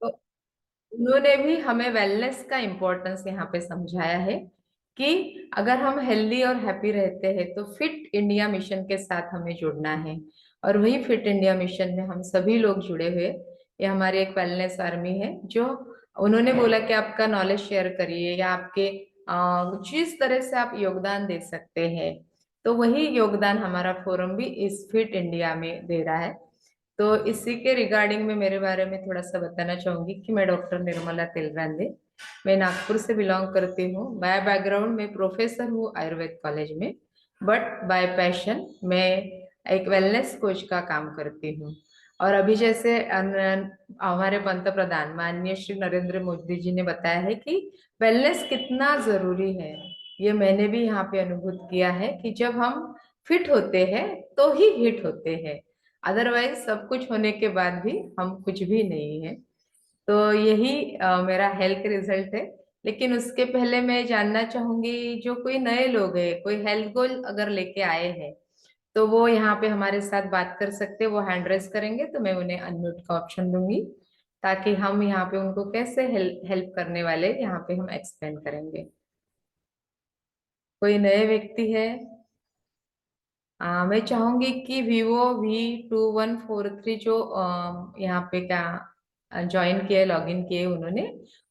तो उन्होंने भी हमें वेलनेस का इम्पोर्टेंस यहाँ पे समझाया है कि अगर हम हेल्दी और हैप्पी रहते हैं तो फिट इंडिया मिशन के साथ हमें जुड़ना है। और वही फिट इंडिया मिशन में हम सभी लोग जुड़े हुए। ये हमारी एक वेलनेस आर्मी है जो उन्होंने बोला कि आपका नॉलेज शेयर करिए या आपके जिस तरह से आप योगदान दे सकते हैं। तो वही योगदान हमारा फोरम भी इस फिट इंडिया में दे रहा है। तो इसी के रिगार्डिंग में मेरे बारे में थोड़ा सा बताना चाहूंगी कि मैं डॉक्टर निर्मला तिलरांदे। मैं नागपुर से बिलोंग करती हूँ। बाय बैकग्राउंड में प्रोफेसर हूँ आयुर्वेद कॉलेज में, बट बाय पैशन मैं एक वेलनेस कोच का काम करती हूँ। और अभी जैसे हमारे पंत प्रधान माननीय श्री नरेंद्र मोदी जी ने बताया है कि वेलनेस कितना जरूरी है, ये मैंने भी यहाँ पे अनुभूत किया है कि जब हम फिट होते हैं तो ही हिट होते हैं। अदरवाइज सब कुछ होने के बाद भी हम कुछ भी नहीं है। तो यही मेरा हेल्थ रिजल्ट है। लेकिन उसके पहले मैं जानना चाहूंगी, जो कोई नए लोग हैं, कोई हेल्थ गोल अगर लेके आए हैं, तो वो यहाँ पे हमारे साथ बात कर सकते हैं। वो हैंड रेस करेंगे तो मैं उन्हें अनम्यूट का ऑप्शन दूंगी, ताकि हम यहाँ पे उनको कैसे हेल्प करने वाले यहाँ पे हम एक्सप्लेन करेंगे। कोई नए व्यक्ति है? मैं चाहूंगी कि Vivo V2143 जो यहाँ पे क्या ज्वाइन किए, लॉगिन किए उन्होंने,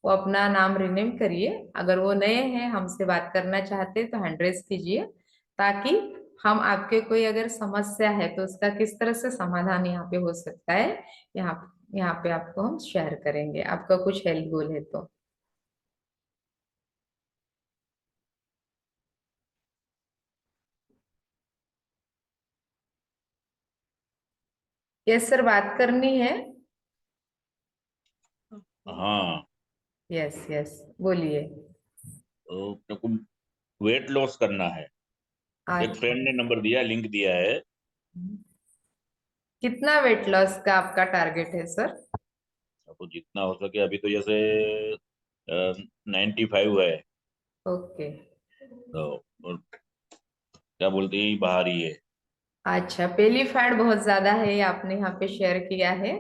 वो अपना नाम रिनेम करिए। अगर वो नए हैं हमसे बात करना चाहते हैं तो हैंड रेस कीजिए, ताकि हम आपके कोई अगर समस्या है तो उसका किस तरह से समाधान यहाँ पे हो सकता है, यहाँ यहाँ पे आपको हम शेयर करेंगे, आपका कुछ हेल्थ गोल है तो। यस सर, बात करनी है। हाँ। यस यस, बोलिए। तो अपने को वेट लॉस करना है। एक अच्छा। फ्रेंड ने नंबर दिया, लिंक दिया है। कितना वेट लॉस का आपका टारगेट है सर? आपको जितना हो सके, अभी तो जैसे 95 है। ओके। तो और क्या बोलते हैं, बाहर ही है। अच्छा, पेली फैट बहुत ज्यादा है ये आपने यहाँ पे शेयर किया है।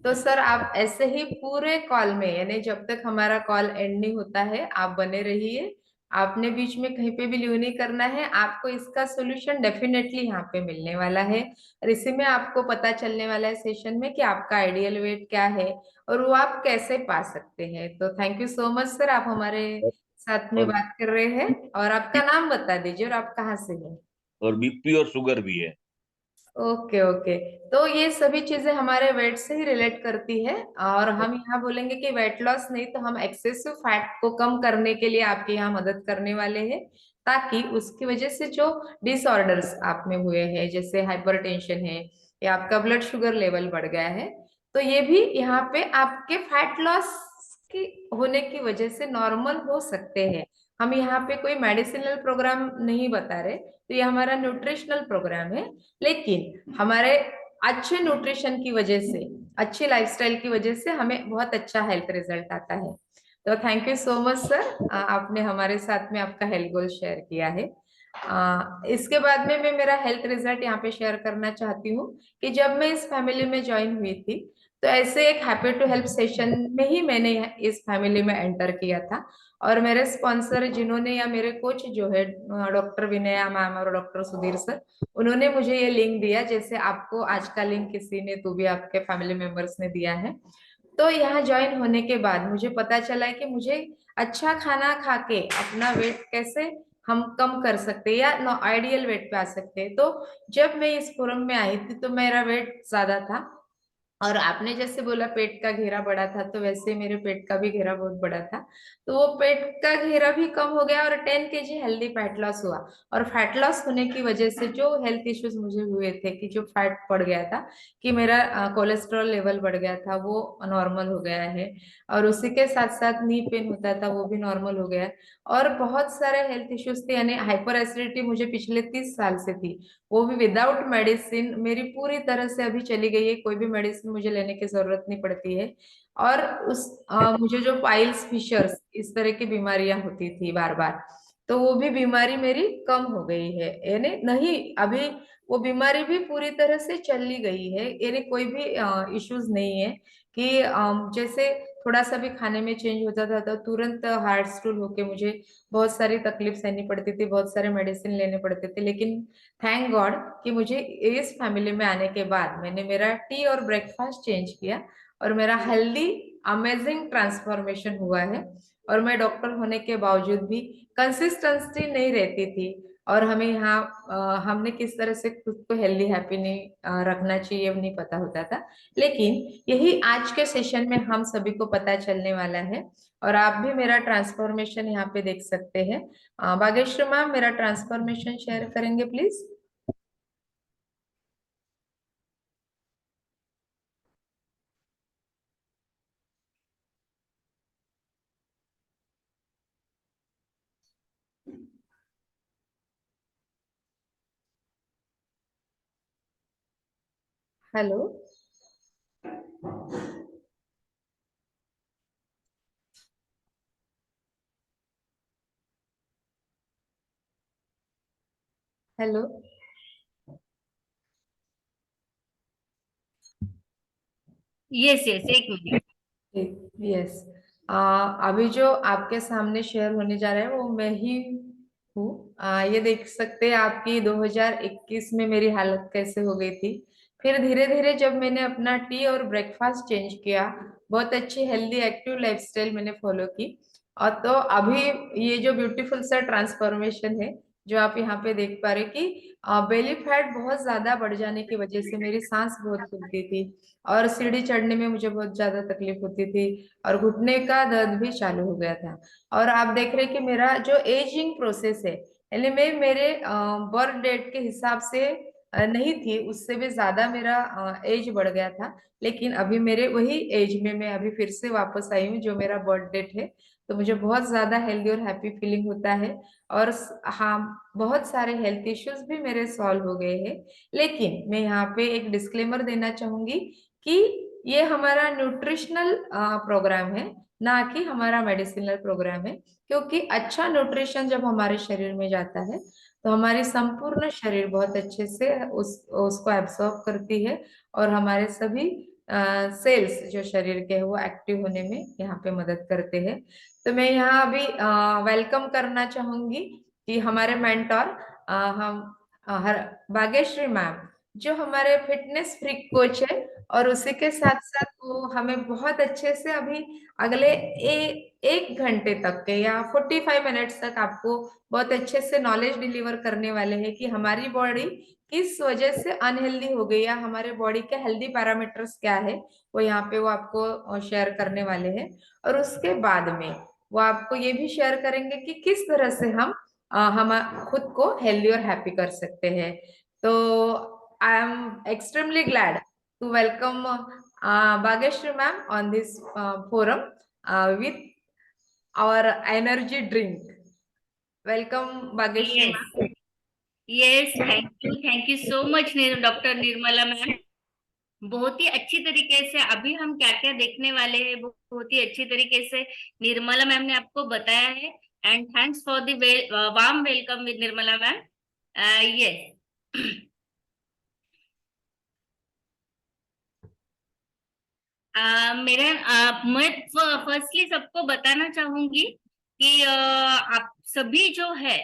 तो सर आप ऐसे ही पूरे कॉल में, यानी जब तक हमारा कॉल एंड नहीं होता है आप बने रहिए। आपने बीच में कहीं पे भी लीव नहीं करना है, आपको इसका सोल्यूशन डेफिनेटली यहाँ पे मिलने वाला है। और इसी में आपको पता चलने वाला है सेशन में कि आपका आइडियल वेट क्या है और वो आप कैसे पा सकते हैं। तो thank you so much sir, आप हमारे साथ में और बात कर रहे हैं। और आपका नाम बता दीजिए और आप कहाँ से हैं? और बीपी और शुगर भी है। Okay okay. तो ये सभी चीजें हमारे वेट से ही रिलेट करती है। और हम यहाँ बोलेंगे कि वेट लॉस नहीं तो हम एक्सेसिव फैट को कम करने के लिए आपकी यहाँ मदद करने वाले हैं, ताकि उसकी वजह से जो डिसऑर्डर्स आप में हुए हैं, जैसे हाइपरटेंशन है या आपका ब्लड शुगर लेवल बढ़ गया है, तो ये भी यहाँ पे आपके फैट लॉस की होने की वजह से नॉर्मल हो सकते हैं। हम यहाँ पे कोई मेडिसिनल प्रोग्राम नहीं बता रहे, तो ये हमारा न्यूट्रिशनल प्रोग्राम है। लेकिन हमारे अच्छे न्यूट्रिशन की वजह से, अच्छी लाइफस्टाइल की वजह से हमें बहुत अच्छा हेल्थ रिजल्ट आता है। तो thank you so much sir, आपने हमारे साथ में आपका हेल्थ गोल शेयर किया है। इसके बाद में मैं मेरा हेल्थ रिजल्ट यहाँ पे शेयर करना चाहती हूँ कि जब मैं इस फैमिली में ज्वाइन हुई थी, तो ऐसे एक हैप्पी टू हेल्प सेशन में ही मैंने इस फैमिली में एंटर किया था। और मेरे स्पॉन्सर जिन्होंने, या मेरे कोच जो है डॉक्टर विनया मैम और डॉक्टर सुधीर सर, उन्होंने मुझे ये लिंक दिया, जैसे आपको आज का लिंक किसी ने, तो भी आपके फैमिली मेंबर्स ने दिया है। तो यहाँ ज्वाइन होने के बाद मुझे पता चला है कि मुझे अच्छा खाना खा के अपना वेट कैसे हम कम कर सकते हैं या आइडियल वेट पे आ सकते हैं। तो जब मैं इस फोरम में आई थी तो मेरा वेट ज्यादा था। और आपने जैसे बोला पेट का घेरा बड़ा था, तो वैसे मेरे पेट का भी घेरा बहुत बड़ा था। तो वो पेट का घेरा भी कम हो गया और 10 kg हेल्दी फैट लॉस हुआ। और फैट लॉस होने की वजह से जो हेल्थ इश्यूज मुझे हुए थे, कि जो फैट पड़ गया था, कि मेरा कोलेस्ट्रॉल लेवल बढ़ गया था, वो नॉर्मल हो गया है। और उसी के साथ साथ नी पेन होता था, वो भी नॉर्मल हो गया है। और बहुत सारे हेल्थ इश्यूज थे, यानी हाइपर एसिडिटी मुझे पिछले 30 साल से थी, वो भी विदाउट मेडिसिन मेरी पूरी तरह से अभी चली गई है। कोई भी मेडिसिन मुझे लेने की जरूरत नहीं पड़ती है। और मुझे जो पाइल्स फिशर्स इस तरह की बीमारियां होती थी बार बार, तो वो भी बीमारी मेरी कम हो गई है, यानी नहीं अभी वो बीमारी भी पूरी तरह से चली गई है, यानी कोई भी इश्यूज नहीं है। कि जैसे थोड़ा सा भी खाने में चेंज होता था तो तुरंत हार्ट स्टूल होके मुझे बहुत सारी तकलीफ सहनी पड़ती थी, बहुत सारे मेडिसिन लेने पड़ते थे। लेकिन थैंक गॉड कि मुझे इस फैमिली में आने के बाद मैंने मेरा टी और ब्रेकफास्ट चेंज किया और मेरा हेल्दी अमेजिंग ट्रांसफॉर्मेशन हुआ है। और मैं डॉक्टर होने के बावजूद भी कंसिस्टेंसी नहीं रहती थी, और हमें यहाँ हमने किस तरह से खुद को हेल्दी हैप्पी नहीं रखना चाहिए वो नहीं पता होता था। लेकिन यही आज के सेशन में हम सभी को पता चलने वाला है, और आप भी मेरा ट्रांसफॉर्मेशन यहाँ पे देख सकते हैं। भाग्यश्री मैम मेरा ट्रांसफॉर्मेशन शेयर करेंगे please. Hello. Hello. Yes yes, एक मिनट। यस। अभी जो आपके सामने शेयर होने जा रहा है वो मैं ही हूँ। ये देख सकते हैं आपकी 2021 में मेरी हालत कैसे हो गई थी। फिर धीरे धीरे जब मैंने अपना टी और ब्रेकफास्ट चेंज किया, बहुत अच्छी हेल्दी एक्टिव लाइफस्टाइल मैंने फॉलो की, और तो अभी ये जो ब्यूटीफुल सा ट्रांसफॉर्मेशन है जो आप यहाँ पे देख पा रहे कि बेली फैट बहुत ज्यादा बढ़ जाने की वजह से मेरी सांस बहुत फूलती थी, और सीढ़ी चढ़ने में मुझे बहुत ज्यादा तकलीफ होती थी, और घुटने का दर्द भी चालू हो गया था। और आप देख रहे हैं कि मेरा जो एजिंग प्रोसेस है, यानी मैं मेरे बर्थ डेट के हिसाब से नहीं थी, उससे भी ज्यादा मेरा एज बढ़ गया था। लेकिन अभी मेरे वही एज में मैं अभी फिर से वापस आई हूँ जो मेरा बर्थ डेट है। तो मुझे बहुत ज्यादा हेल्दी और हैप्पी फीलिंग होता है। और हाँ, बहुत सारे हेल्थ इश्यूज भी मेरे सॉल्व हो गए हैं। लेकिन मैं यहाँ पे एक डिस्क्लेमर देना चाहूंगी कि ये हमारा न्यूट्रिशनल प्रोग्राम है, ना कि हमारा मेडिसिनल प्रोग्राम है। क्योंकि अच्छा न्यूट्रिशन जब हमारे शरीर में जाता है तो हमारी संपूर्ण शरीर बहुत अच्छे से उसको एब्सॉर्ब करती है, और हमारे सभी सेल्स जो शरीर के हैं वो एक्टिव होने में यहाँ पे मदद करते हैं। तो मैं यहाँ अभी वेलकम करना चाहूंगी कि हमारे मेंटोर हम भाग्यश्री मैम, जो हमारे फिटनेस फ्रीक कोच है, और उसी के साथ साथ वो हमें बहुत अच्छे से अभी अगले एक घंटे तक के या 45 मिनट्स तक आपको बहुत अच्छे से नॉलेज डिलीवर करने वाले हैं कि हमारी बॉडी किस वजह से अनहेल्दी हो गई या हमारे बॉडी के हेल्दी पैरामीटर्स क्या है, वो यहाँ पे वो आपको शेयर करने वाले हैं। और उसके बाद में वो आपको ये भी शेयर करेंगे कि किस तरह से हम खुद को हेल्दी और हैप्पी कर सकते हैं। तो I am extremely glad to welcome Bhageshri ma'am on this forum with our energy drink. Welcome Bhageshri yes ma'am. Yes, thank you so much doctor Nirmala ma'am. बहुत ही अच्छी तरीके से अभी हम क्या क्या देखने वाले हैं वो बहुत ही अच्छी तरीके से निर्मला मैम ने आपको बताया है। And thanks for the warm welcome with Nirmala ma'am. Yes. मैं फर्स्टली सबको बताना चाहूंगी कि आप सभी जो है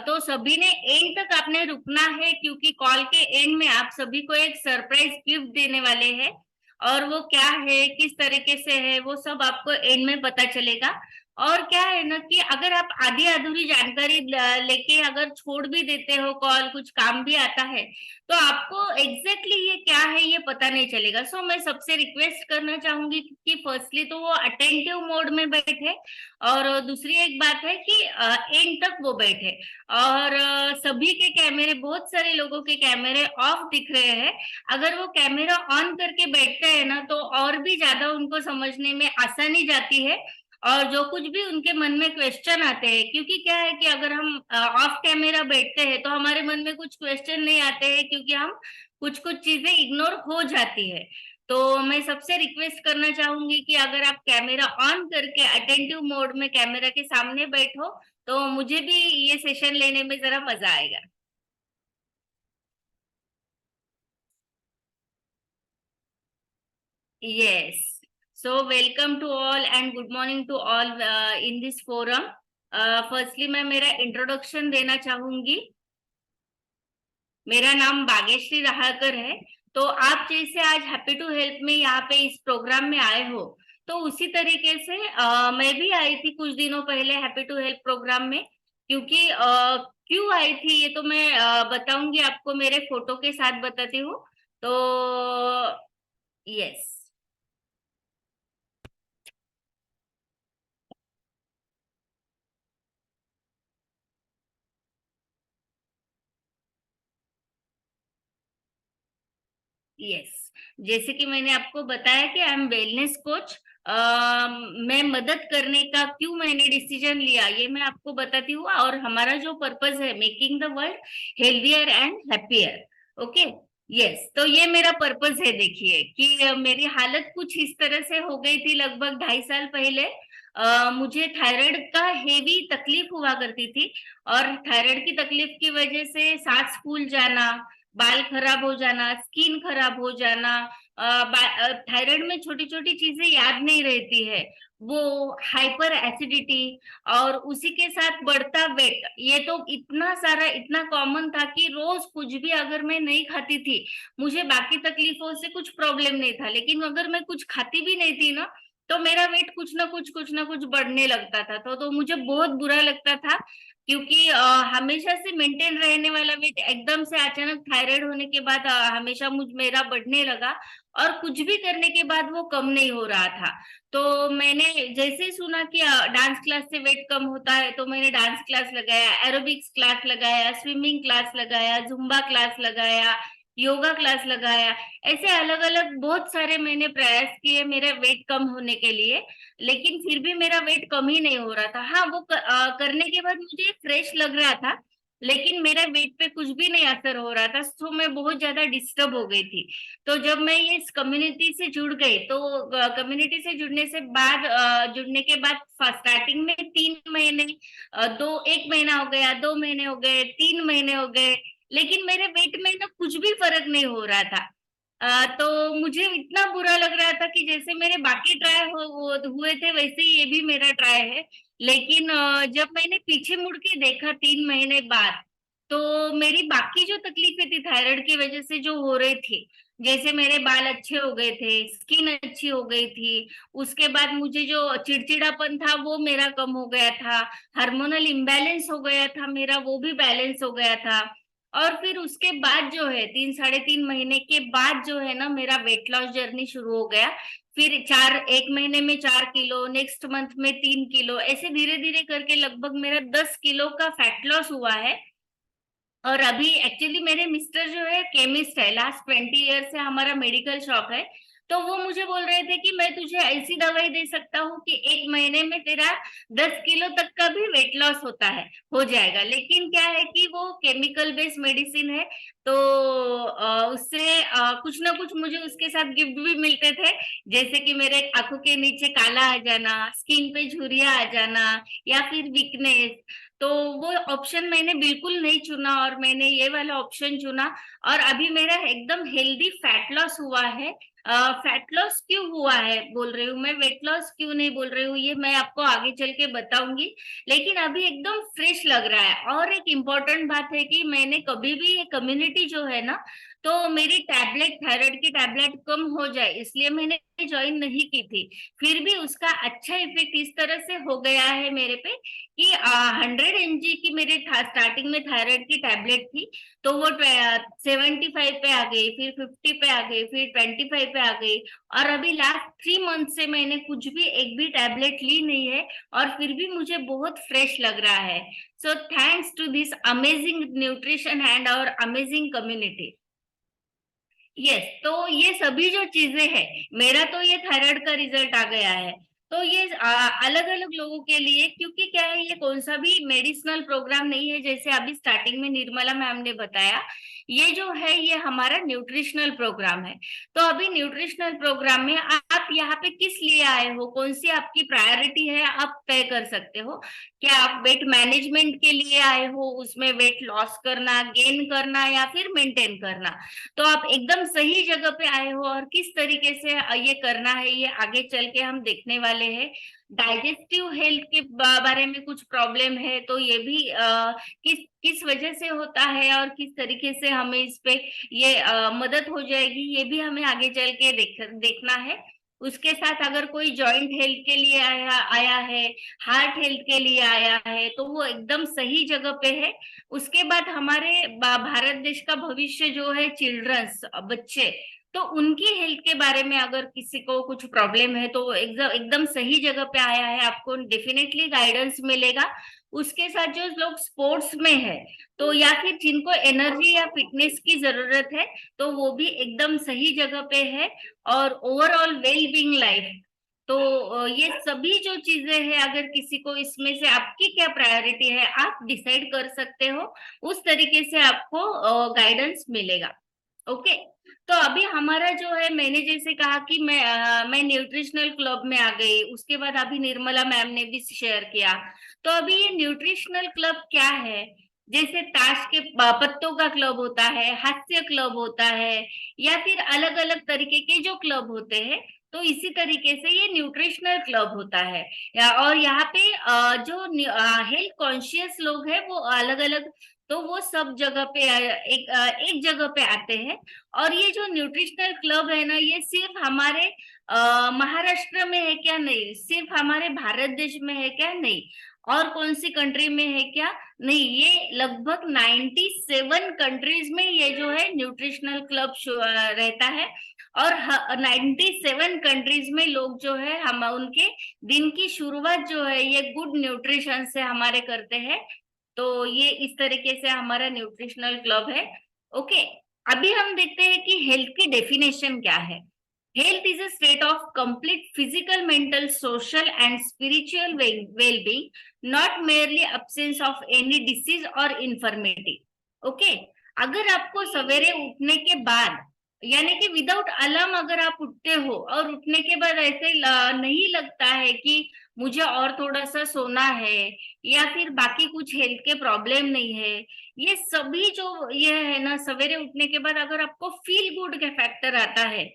तो सभी ने एंड तक आपने रुकना है, क्योंकि कॉल के एंड में आप सभी को एक सरप्राइज गिफ्ट देने वाले हैं। और वो क्या है, किस तरीके से है, वो सब आपको एंड में पता चलेगा। और क्या है ना कि अगर आप आधी अधूरी जानकारी लेके अगर छोड़ भी देते हो कॉल, कुछ काम भी आता है, तो आपको एग्जैक्टली ये क्या है ये पता नहीं चलेगा। सो मैं सबसे रिक्वेस्ट करना चाहूंगी कि फर्स्टली तो वो अटेंटिव मोड में बैठे, और दूसरी एक बात है कि एंड तक वो बैठे। और सभी के कैमरे, बहुत सारे लोगों के कैमरे ऑफ दिख रहे हैं। अगर वो कैमरा ऑन करके बैठते हैं ना तो और भी ज्यादा उनको समझने में आसानी जाती है। और जो कुछ भी उनके मन में क्वेश्चन आते हैं, क्योंकि क्या है कि अगर हम ऑफ कैमरा बैठते हैं तो हमारे मन में कुछ क्वेश्चन नहीं आते हैं, क्योंकि हम कुछ कुछ चीजें इग्नोर हो जाती है। तो मैं सबसे रिक्वेस्ट करना चाहूंगी कि अगर आप कैमरा ऑन करके अटेंटिव मोड में कैमरा के सामने बैठो तो मुझे भी ये सेशन लेने में जरा मजा आएगा। Yes. So welcome to all and good morning to all in this forum. Firstly मैं मेरा इंट्रोडक्शन देना चाहूंगी। मेरा नाम भाग्यश्री रहाकर है। तो आप जैसे आज हैप्पी टू हेल्प में यहाँ पे इस प्रोग्राम में आए हो, तो उसी तरीके से मैं भी आई थी कुछ दिनों पहले हैप्पी टू हेल्प प्रोग्राम में। क्योंकि क्यों आई थी ये तो मैं बताऊंगी आपको, मेरे फोटो के साथ बताती हूँ। तो यस, यस, जैसे कि मैंने आपको बताया कि आई एम वेलनेस कोच। मैं मदद करने का क्यों मैंने डिसीजन लिया ये मैं आपको बताती हूँ, और हमारा जो पर्पस है making the world healthier and happier. Okay, yes, तो ये मेरा पर्पस है। देखिए कि मेरी हालत कुछ इस तरह से हो गई थी लगभग 2.5 साल पहले। मुझे थायराइड का हेवी तकलीफ हुआ करती थी, और थायराइड की तकलीफ की वजह से सांस फूल जाना, बाल खराब हो जाना, स्किन खराब हो जाना, थायराइड में छोटी छोटी चीजें याद नहीं रहती है, वो हाइपर एसिडिटी, और उसी के साथ बढ़ता वेट। ये तो इतना सारा इतना कॉमन था कि रोज कुछ भी अगर मैं नहीं खाती थी, मुझे बाकी तकलीफों से कुछ प्रॉब्लम नहीं था, लेकिन अगर मैं कुछ खाती भी नहीं थी ना, तो मेरा वेट कुछ ना कुछ बढ़ने लगता था। तो मुझे बहुत बुरा लगता था, क्योंकि हमेशा से मेंटेन रहने वाला वेट एकदम से अचानक थायराइड होने के बाद हमेशा मेरा बढ़ने लगा, और कुछ भी करने के बाद वो कम नहीं हो रहा था। तो मैंने जैसे ही सुना कि डांस क्लास से वेट कम होता है, तो मैंने डांस क्लास लगाया, एरोबिक्स क्लास लगाया, स्विमिंग क्लास लगाया, जुम्बा क्लास लगाया, योगा क्लास लगाया। ऐसे अलग अलग बहुत सारे मैंने प्रयास किए मेरे वेट कम होने के लिए, लेकिन फिर भी मेरा वेट कम ही नहीं हो रहा था। हाँ, वो करने के बाद मुझे फ्रेश लग रहा था, लेकिन मेरा वेट पे कुछ भी नहीं असर हो रहा था। तो मैं बहुत ज्यादा डिस्टर्ब हो गई थी। तो जब मैं ये इस कम्युनिटी से जुड़ गई, तो कम्युनिटी से जुड़ने से बाद जुड़ने के बाद स्टार्टिंग में 3 महीने, 1 महीना हो गया, 2 महीने हो गए, 3 महीने हो गए, लेकिन मेरे वेट में ना कुछ भी फर्क नहीं हो रहा था। तो मुझे इतना बुरा लग रहा था कि जैसे मेरे बाकी ट्राई हुए थे, वैसे ही ये भी मेरा ट्राई है। लेकिन जब मैंने पीछे मुड़ के देखा 3 महीने बाद, तो मेरी बाकी जो तकलीफें थी थायराइड की वजह से जो हो रही थी, जैसे मेरे बाल अच्छे हो गए थे, स्किन अच्छी हो गई थी, उसके बाद मुझे जो चिड़चिड़ापन था वो मेरा कम हो गया था, हार्मोनल इम्बैलेंस हो गया था मेरा, वो भी बैलेंस हो गया था। और फिर उसके बाद जो है 3 साढ़े 3 महीने के बाद जो है ना, मेरा वेट लॉस जर्नी शुरू हो गया। फिर 1 महीने में 4 किलो, नेक्स्ट मंथ में 3 किलो, ऐसे धीरे धीरे करके लगभग मेरा 10 किलो का फैट लॉस हुआ है। और अभी एक्चुअली मेरे मिस्टर जो है केमिस्ट है, लास्ट 20 ईयर से हमारा मेडिकल शॉप है। तो वो मुझे बोल रहे थे कि मैं तुझे ऐसी दवाई दे सकता हूँ कि 1 महीने में तेरा 10 किलो तक का भी वेट लॉस हो जाएगा। लेकिन क्या है कि वो केमिकल बेस्ड मेडिसिन है, तो उससे कुछ ना कुछ मुझे उसके साथ गिफ्ट भी मिलते थे, जैसे कि मेरे आंखों के नीचे काला आ जाना, स्किन पे झुर्रियां आ जाना, या फिर वीकनेस। तो वो ऑप्शन मैंने बिल्कुल नहीं चुना, और मैंने ये वाला ऑप्शन चुना, और अभी मेरा एकदम हेल्दी फैट लॉस हुआ है। फैट लॉस क्यों हुआ है बोल रही हूँ मैं, वेट लॉस क्यों नहीं बोल रही हूँ, ये मैं आपको आगे चल के बताऊंगी। लेकिन अभी एकदम फ्रेश लग रहा है। और एक इम्पोर्टेंट बात है कि मैंने कभी भी ये कम्युनिटी जो है ना, तो मेरी टैबलेट, थायराइड की टैबलेट कम हो जाए इसलिए मैंने ज्वाइन नहीं की थी। फिर भी उसका अच्छा इफेक्ट इस तरह से हो गया है मेरे पे कि 100 mg की मेरे स्टार्टिंग में थायराइड की टैबलेट थी, तो वो 75 पे आ गई, फिर 50 पे आ गई, फिर 25 पे आ गई। और अभी लास्ट 3 मंथ से मैंने कुछ भी एक भी टैबलेट ली नहीं है, और फिर भी मुझे बहुत फ्रेश लग रहा है। So thanks to this amazing nutrition and और अमेजिंग कम्युनिटी। यस, तो ये सभी जो चीजें हैं, मेरा तो ये थायराइड का रिजल्ट आ गया है। तो ये अलग अलग लोगों के लिए, क्योंकि क्या है, ये कौन सा भी मेडिसिनल प्रोग्राम नहीं है, जैसे अभी स्टार्टिंग में निर्मला मैम ने बताया ये जो है ये हमारा न्यूट्रिशनल प्रोग्राम है। तो अभी न्यूट्रिशनल प्रोग्राम में आप यहाँ पे किस लिए आए हो, कौन सी आपकी प्रायोरिटी है, आप तय कर सकते हो। क्या आप वेट मैनेजमेंट के लिए आए हो, उसमें वेट लॉस करना, गेन करना या फिर मेंटेन करना। तो आप एकदम सही जगह पे आए हो, और किस तरीके से ये करना है ये आगे चल के हम देखने वाले हैं। डाइजेस्टिव हेल्थ के बारे में कुछ प्रॉब्लम है तो ये भी किस किस वजह से होता है और किस तरीके से हमें इस पे ये मदद हो जाएगी, ये भी हमें आगे चल के देखना है। उसके साथ अगर कोई जॉइंट हेल्थ के लिए आया है, हार्ट हेल्थ के लिए आया है, तो वो एकदम सही जगह पे है। उसके बाद हमारे भारत देश का भविष्य जो है चिल्ड्रंस, बच्चे, तो उनकी हेल्थ के बारे में अगर किसी को कुछ प्रॉब्लम है तो एकदम एकदम सही जगह पे आया है, आपको डेफिनेटली गाइडेंस मिलेगा। उसके साथ जो लोग स्पोर्ट्स में है तो या फिर जिनको एनर्जी या फिटनेस की जरूरत है, तो वो भी एकदम सही जगह पे है। और ओवरऑल वेल बीइंग लाइफ, तो ये सभी जो चीजें हैं, अगर किसी को इसमें से आपकी क्या प्रायोरिटी है आप डिसाइड कर सकते हो, उस तरीके से आपको गाइडेंस मिलेगा। ओके। तो अभी हमारा जो है, मैंने जैसे कहा कि मैं न्यूट्रिशनल क्लब में आ गई, उसके बाद अभी निर्मला मैम ने भी शेयर किया। तो अभी ये न्यूट्रिशनल क्लब क्या है, जैसे ताश के पत्तों का क्लब होता है, हास्य क्लब होता है, या फिर अलग अलग तरीके के जो क्लब होते हैं, तो इसी तरीके से ये न्यूट्रिशनल क्लब होता है। और यहाँ पे जो हेल्थ कॉन्शियस लोग हैं वो अलग अलग, तो वो सब जगह पे एक जगह पे आते हैं। और ये जो न्यूट्रिशनल क्लब है ना, ये सिर्फ हमारे महाराष्ट्र में है क्या, नहीं, सिर्फ हमारे भारत देश में है क्या, नहीं, और कौन सी कंट्री में है क्या, नहीं, ये लगभग 97 कंट्रीज में ये जो है न्यूट्रिशनल क्लब रहता है। और 97 कंट्रीज में लोग जो है हम उनके दिन की शुरुआत जो है ये गुड न्यूट्रिशन से हमारे करते हैं। तो ये इस तरीके से हमारा न्यूट्रिशनल क्लब है। ओके। अभी हम देखते हैं कि हेल्थ की डेफिनेशन क्या है। Health is a state of complete physical, mental, social and spiritual well being, not merely absence of any disease और इन्फर्मिटी। ओके। अगर आपको सवेरे उठने के बाद, यानी कि विदाउट अलार्म अगर आप उठते हो और उठने के बाद ऐसे नहीं लगता है कि मुझे और थोड़ा सा सोना है, या फिर बाकी कुछ हेल्थ के प्रॉब्लम नहीं है, ये सभी जो ये है ना, सवेरे उठने के बाद अगर आपको फील गुड का फैक्टर आता है,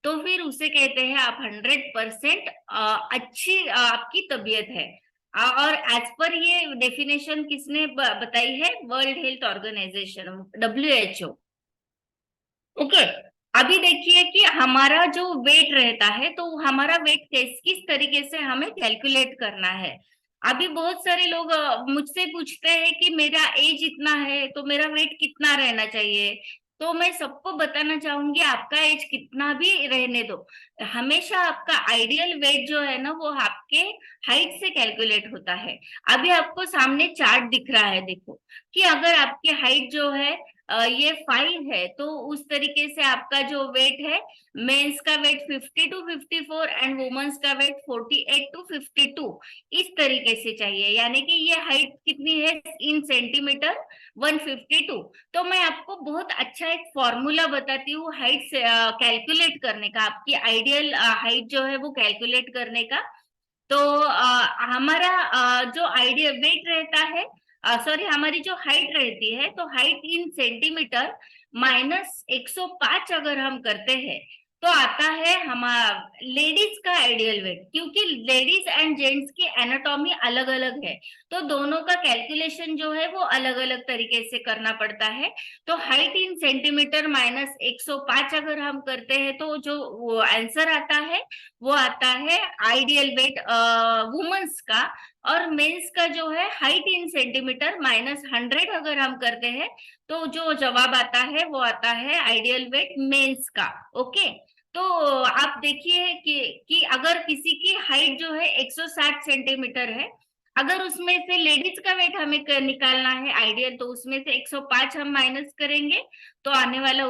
तो फिर उसे कहते हैं आप 100% अच्छी आपकी तबीयत है। और एज पर ये डेफिनेशन किसने बताई है, world health organization, WHO। Okay. अभी देखिए कि हमारा जो वेट रहता है, तो हमारा वेट किस तरीके से हमें कैलकुलेट करना है। अभी बहुत सारे लोग मुझसे पूछते हैं कि मेरा एज इतना है तो मेरा वेट कितना रहना चाहिए। तो मैं सबको बताना चाहूंगी, आपका एज कितना भी रहने दो, हमेशा आपका आइडियल वेट जो है ना वो आपके हाइट से कैलकुलेट होता है। अभी आपको सामने चार्ट दिख रहा है, देखो कि अगर आपकी हाइट जो है ये 5 है, तो उस तरीके से आपका जो वेट है, मेंस का वेट 50 to 54 एंड वुमेन्स का वेट 48 to 52 इस तरीके से चाहिए। यानी कि ये हाइट कितनी है इन सेंटीमीटर, 152। तो मैं आपको बहुत अच्छा एक फॉर्मूला बताती हूँ हाइट से कैलकुलेट करने का, आपकी आइडियल हाइट जो है वो कैलकुलेट करने का। तो हमारा जो आइडियल वेट रहता है, सॉरी, हमारी जो हाइट रहती है, तो हाइट इन सेंटीमीटर माइनस 105 अगर हम करते हैं, तो आता है हमारा लेडीज का आइडियल वेट। क्योंकि लेडीज एंड जेंट्स की एनाटॉमी अलग अलग है, तो दोनों का कैलकुलेशन जो है वो अलग अलग तरीके से करना पड़ता है। तो हाइट इन सेंटीमीटर माइनस 105 अगर हम करते हैं, तो जो वो आंसर आता है वो आता है आइडियल वेट वुमेन्स का। और मेंस का जो है हाइट इन सेंटीमीटर माइनस 100 अगर हम करते हैं, तो जो जवाब आता है वो आता है आइडियल वेट मेंस का। ओके। तो आप देखिए कि अगर किसी की हाइट जो है 160 सेंटीमीटर है, अगर उसमें से लेडीज का वेट हमें निकालना है आइडियल, तो उसमें से 105 हम माइनस करेंगे, तो आने वाला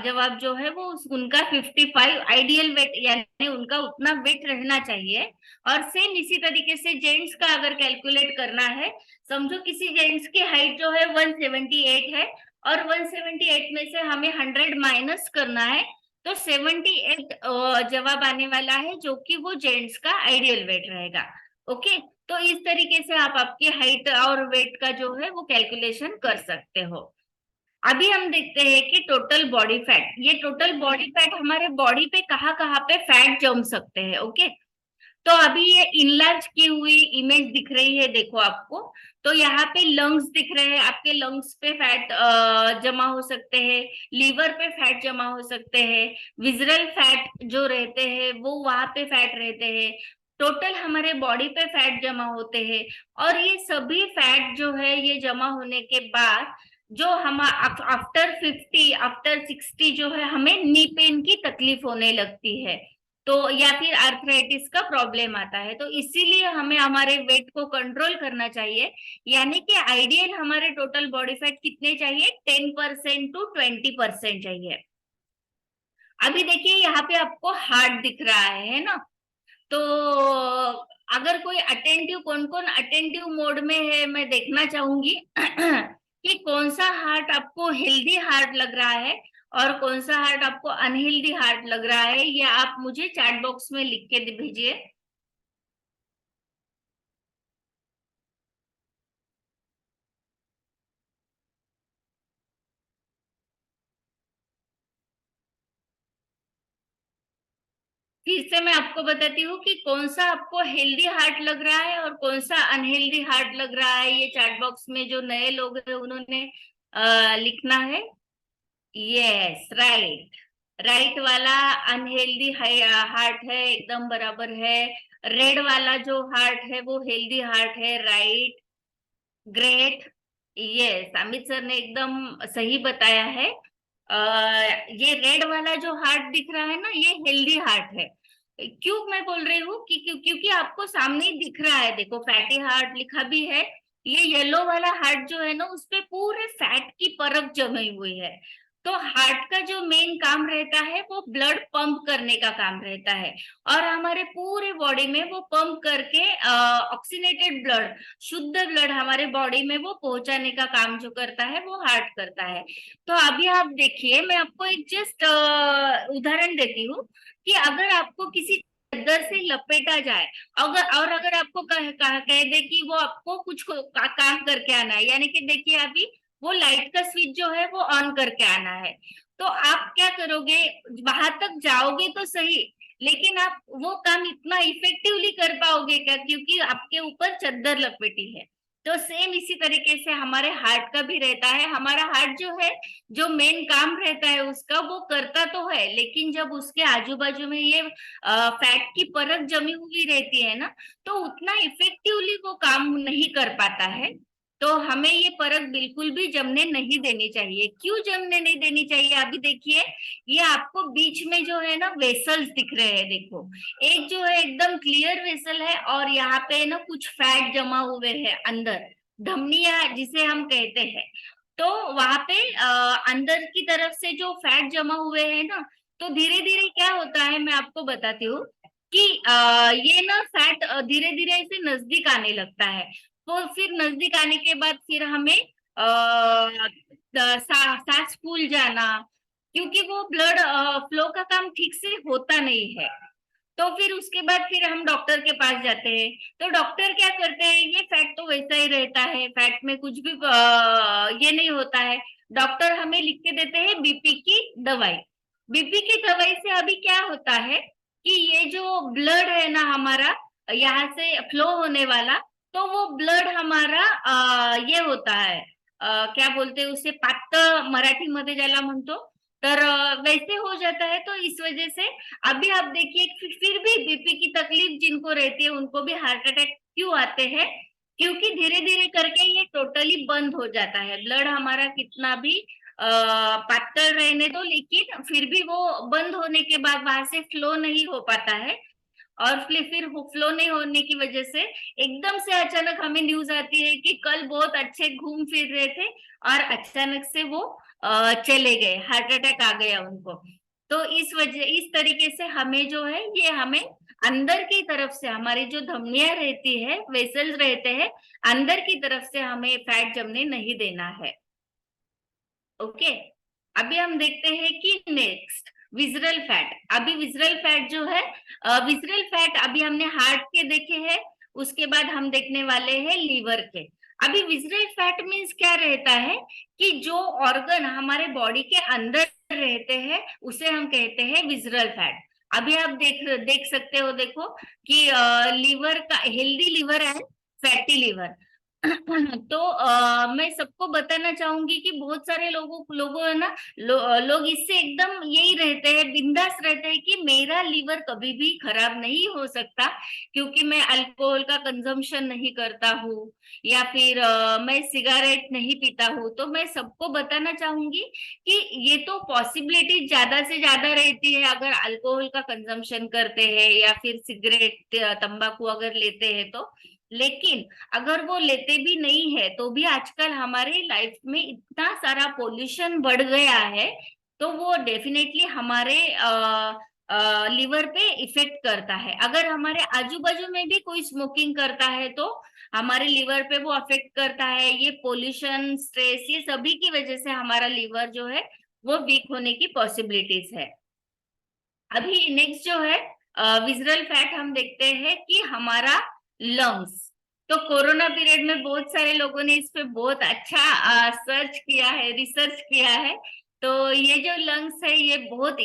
जवाब जो है वो उनका 55 आइडियल वेट, यानी उनका उतना वेट रहना चाहिए। और सेम इसी तरीके से जेंट्स का अगर कैलकुलेट करना है, समझो किसी जेंट्स की हाइट जो है 178 है, और 178 में से हमें 100 माइनस करना है, तो 78 जवाब आने वाला है, जो कि वो जेंट्स का आइडियल वेट रहेगा। ओके, तो इस तरीके से आप आपकी हाइट और वेट का जो है वो कैलकुलेशन कर सकते हो। अभी हम देखते हैं कि टोटल बॉडी फैट, ये टोटल बॉडी फैट हमारे बॉडी पे कहाँ पे फैट जम सकते हैं। ओके, तो अभी ये इनलार्ज की हुई इमेज दिख रही है, देखो आपको। तो यहाँ पे लंग्स दिख रहे हैं, आपके लंग्स पे फैट जमा हो सकते हैं, लीवर पे फैट जमा हो सकते हैं, विजरल फैट जो रहते हैं वो वहां पे फैट रहते हैं, टोटल हमारे बॉडी पे फैट जमा होते हैं। और ये सभी फैट जो है ये जमा होने के बाद जो हम आफ्टर 50 आफ्टर 60 जो है हमें नी पेन की तकलीफ होने लगती है, तो या फिर आर्थराइटिस का प्रॉब्लम आता है। तो इसीलिए हमें हमारे वेट को कंट्रोल करना चाहिए, यानी कि आइडियल हमारे टोटल बॉडी फैट कितने चाहिए, 10% टू 20% चाहिए। अभी देखिए यहाँ पे आपको हार्ट दिख रहा है ना, तो अगर कोई अटेंटिव, कौन कौन अटेंटिव मोड में है मैं देखना चाहूंगी कि कौन सा हार्ट आपको हेल्दी हार्ट लग रहा है और कौन सा हार्ट आपको अनहेल्दी हार्ट लग रहा है, ये आप मुझे चैट बॉक्स में लिख के भेजिए। फिर से मैं आपको बताती हूँ कि कौन सा आपको हेल्दी हार्ट लग रहा है और कौन सा अनहेल्दी हार्ट लग रहा है। ये चैट बॉक्स में जो नए लोग हैं उन्होंने लिखना है। यस, राइट, राइट वाला अनहेल्दी हार्ट है, एकदम बराबर है। रेड वाला जो हार्ट है वो हेल्दी हार्ट है, right, great. Yes, Amit sir ने एकदम सही बताया है। ये रेड वाला जो हार्ट दिख रहा है ना, ये हेल्दी हार्ट है। क्यों मैं बोल रही हूँ कि क्योंकि आपको सामने ही दिख रहा है, देखो फैटी हार्ट लिखा भी है। ये येलो वाला हार्ट जो है ना, उसपे पूरे फैट की परत जमी हुई है। तो हार्ट का जो मेन काम रहता है वो ब्लड पंप करने का काम रहता है, और हमारे पूरे बॉडी में वो पंप करके ऑक्सीनेटेड ब्लड, शुद्ध ब्लड हमारे बॉडी में वो पहुंचाने का काम जो करता है वो हार्ट करता है। तो अभी आप देखिए, मैं आपको एक जस्ट उदाहरण देती हूँ कि अगर आपको किसी चादर से लपेटा जाए, अगर आपको कह दे कि वो आपको कुछ काम करके आना है, यानी कि देखिए अभी वो लाइट का स्विच जो है वो ऑन करके आना है, तो आप क्या करोगे, वहां तक जाओगे तो सही, लेकिन आप वो काम इतना इफेक्टिवली कर पाओगे क्या, क्योंकि आपके ऊपर चद्दर लपेटी है। तो सेम इसी तरीके से हमारे हार्ट का भी रहता है। हमारा हार्ट जो है, जो मेन काम रहता है उसका, वो करता तो है, लेकिन जब उसके आजू बाजू में ये फैट की परत जमी हुई रहती है ना, तो उतना इफेक्टिवली वो काम नहीं कर पाता है। तो हमें ये परत बिल्कुल भी जमने नहीं देनी चाहिए। क्यों जमने नहीं देनी चाहिए, अभी देखिए, ये आपको बीच में जो है ना वेसल्स दिख रहे हैं, देखो, एक जो है एकदम क्लियर वेसल है, और यहाँ पे ना कुछ फैट जमा हुए हैं अंदर, धमनिया जिसे हम कहते हैं। तो वहां पे अंदर की तरफ से जो फैट जमा हुए हैं ना, तो धीरे धीरे क्या होता है मैं आपको बताती हूँ कि ये ना फैट धीरे धीरे ऐसे नजदीक आने लगता है। तो फिर नजदीक आने के बाद फिर हमें सांस फूल जाना, क्योंकि वो ब्लड फ्लो का काम ठीक से होता नहीं है। तो फिर उसके बाद फिर हम डॉक्टर के पास जाते हैं, तो डॉक्टर क्या करते हैं, ये फैट तो वैसा ही रहता है, फैट में कुछ भी ये नहीं होता है। डॉक्टर हमें लिख के देते हैं बीपी की दवाई। बीपी की दवाई से अभी क्या होता है कि ये जो ब्लड है ना हमारा, यहाँ से फ्लो होने वाला, तो वो ब्लड हमारा ये होता है, क्या बोलते हैं उसे, पातळ मराठीमध्ये ज्याला म्हणतो, तर वैसे हो जाता है। तो इस वजह से अभी आप देखिए, फिर भी बीपी की तकलीफ जिनको रहती है उनको भी हार्ट अटैक क्यों आते हैं, क्योंकि धीरे धीरे करके ये टोटली बंद हो जाता है। ब्लड हमारा कितना भी पातळ रहने दो, लेकिन फिर भी वो बंद होने के बाद वहां से फ्लो नहीं हो पाता है, और फिर फ्लो नहीं होने की वजह से एकदम से अचानक हमें न्यूज आती है कि कल बहुत अच्छे घूम फिर रहे थे और अचानक से वो चले गए, हार्ट अटैक आ गया उनको। तो इस तरीके से हमें जो है, ये हमें अंदर की तरफ से हमारी जो धमनियां रहती है, वेसल्स रहते हैं, अंदर की तरफ से हमें फैट जमने नहीं देना है। ओके, अभी हम देखते हैं कि नेक्स्ट विजरल फैट। अभी विजरल फैट जो है, विजरल फैट अभी हमने हार्ट के देखे हैं, उसके बाद हम देखने वाले हैं लीवर के। अभी विजरल फैट मीन्स क्या रहता है कि जो ऑर्गन हमारे बॉडी के अंदर रहते हैं उसे हम कहते हैं विजरल फैट। अभी आप देख सकते हो, देखो कि लीवर का हेल्दी लीवर है, फैटी लीवर। तो मैं सबको बताना चाहूंगी कि बहुत सारे लोगों है ना, लोग इससे एकदम यही रहते हैं, बिंदास रहते हैं कि मेरा लीवर कभी भी खराब नहीं हो सकता क्योंकि मैं अल्कोहल का कंजम्पशन नहीं करता हूँ, या फिर मैं सिगरेट नहीं पीता हूँ। तो मैं सबको बताना चाहूंगी कि ये तो पॉसिबिलिटी ज्यादा से ज्यादा रहती है अगर अल्कोहल का कंजम्पशन करते हैं या फिर सिगरेट तंबाकू अगर लेते हैं तो। लेकिन अगर वो लेते भी नहीं है तो भी आजकल हमारे लाइफ में इतना सारा पोल्यूशन बढ़ गया है, तो वो डेफिनेटली हमारे लिवर पे इफेक्ट करता है। अगर हमारे आजू बाजू में भी कोई स्मोकिंग करता है तो हमारे लिवर पे वो अफेक्ट करता है। ये पोल्यूशन, स्ट्रेस, ये सभी की वजह से हमारा लिवर जो है वो वीक होने की पॉसिबिलिटीज है। अभी नेक्स्ट जो है विजरल फैट, हम देखते हैं कि हमारा लंग्स। तो कोरोना पीरियड में बहुत सारे लोगों ने इस पे बहुत अच्छा सर्च किया है, रिसर्च किया है। तो ये जो लंग्स है ये बहुत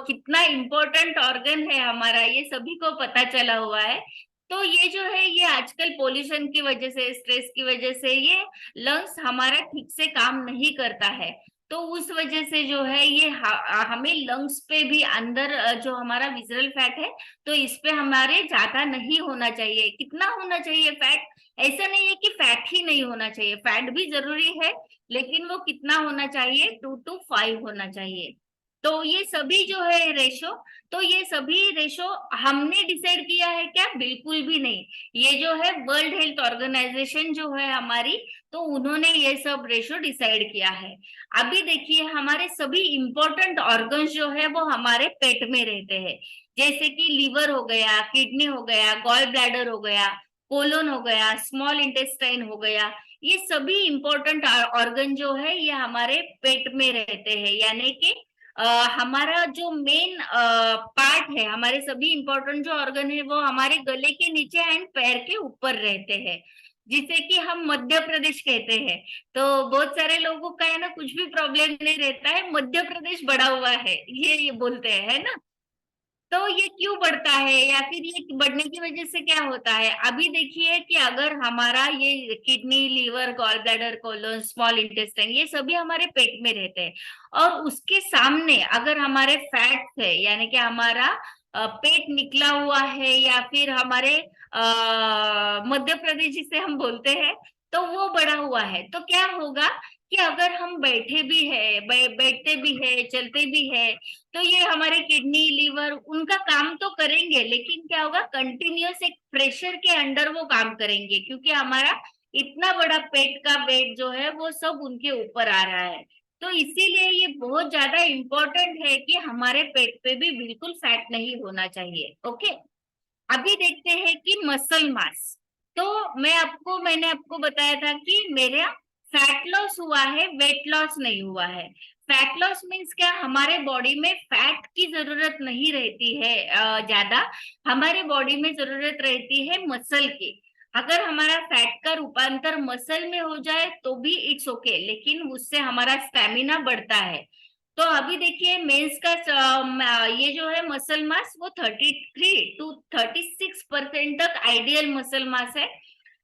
कितना इम्पोर्टेंट ऑर्गन है हमारा, ये सभी को पता चला हुआ है। तो ये जो है ये आजकल पोल्यूशन की वजह से, स्ट्रेस की वजह से ये लंग्स हमारा ठीक से काम नहीं करता है। तो उस वजह से जो है ये हमें लंग्स पे भी अंदर जो हमारा विजरल फैट है तो इस पे हमारे ज्यादा नहीं होना चाहिए। कितना होना चाहिए फैट? ऐसा नहीं है कि फैट ही नहीं होना चाहिए, फैट भी जरूरी है, लेकिन वो कितना होना चाहिए? 2 to 5 होना चाहिए। तो ये सभी जो है रेशो, तो ये सभी रेशो हमने डिसाइड किया है क्या? बिल्कुल भी नहीं। ये जो है वर्ल्ड हेल्थ ऑर्गेनाइजेशन जो है हमारी, तो उन्होंने ये सब रेशो डिसाइड किया है। अभी देखिए हमारे सभी इंपॉर्टेंट ऑर्गन्स जो है वो हमारे पेट में रहते हैं, जैसे कि लीवर हो गया, किडनी हो गया, गॉल ब्लैडर हो गया, कोलन हो गया, स्मॉल इंटेस्टाइन हो गया। ये सभी इंपॉर्टेंट ऑर्गन जो है ये हमारे पेट में रहते हैं, यानी कि हमारा जो मेन पार्ट है, हमारे सभी इंपॉर्टेंट जो ऑर्गन है वो हमारे गले के नीचे एंड पैर के ऊपर रहते हैं, जिसे कि हम मध्य प्रदेश कहते हैं। तो बहुत सारे लोगों का है ना कुछ भी प्रॉब्लम नहीं रहता है, मध्य प्रदेश बढ़ा हुआ है ये बोलते हैं, है ना। तो ये क्यों बढ़ता है या फिर ये बढ़ने की वजह से क्या होता है? अभी देखिए कि अगर हमारा ये kidney, liver, gall bladder, colon, small intestine, ये सभी हमारे पेट में रहते हैं, और उसके सामने अगर हमारे फैट्स है, यानी कि हमारा पेट निकला हुआ है, या फिर हमारे मध्य प्रदेश जिसे हम बोलते हैं, तो वो बढ़ा हुआ है, तो क्या होगा कि अगर हम बैठे भी है, बैठते भी है, चलते भी है, तो ये हमारे किडनी, लीवर उनका काम तो करेंगे, लेकिन क्या होगा? कंटिन्यूअस एक प्रेशर के अंडर वो काम करेंगे, क्योंकि हमारा इतना बड़ा पेट का वेट जो है वो सब उनके ऊपर आ रहा है। तो इसीलिए ये बहुत ज्यादा इम्पोर्टेंट है कि हमारे पेट पे भी बिल्कुल फैट नहीं होना चाहिए। ओके, अभी देखते हैं कि मसल मास। तो मैंने आपको बताया था कि मेरा फैट लॉस हुआ है, वेट लॉस नहीं हुआ है। फैट लॉस मीन्स क्या? हमारे बॉडी में फैट की जरूरत नहीं रहती है ज्यादा, हमारे बॉडी में जरूरत रहती है मसल की। अगर हमारा फैट का रूपांतर मसल में हो जाए तो भी इट्स ओके, लेकिन उससे हमारा स्टेमिना बढ़ता है। तो अभी देखिए मेंस का ये जो है मसल मास वो 33 to 36% तक आइडियल मसल मास है,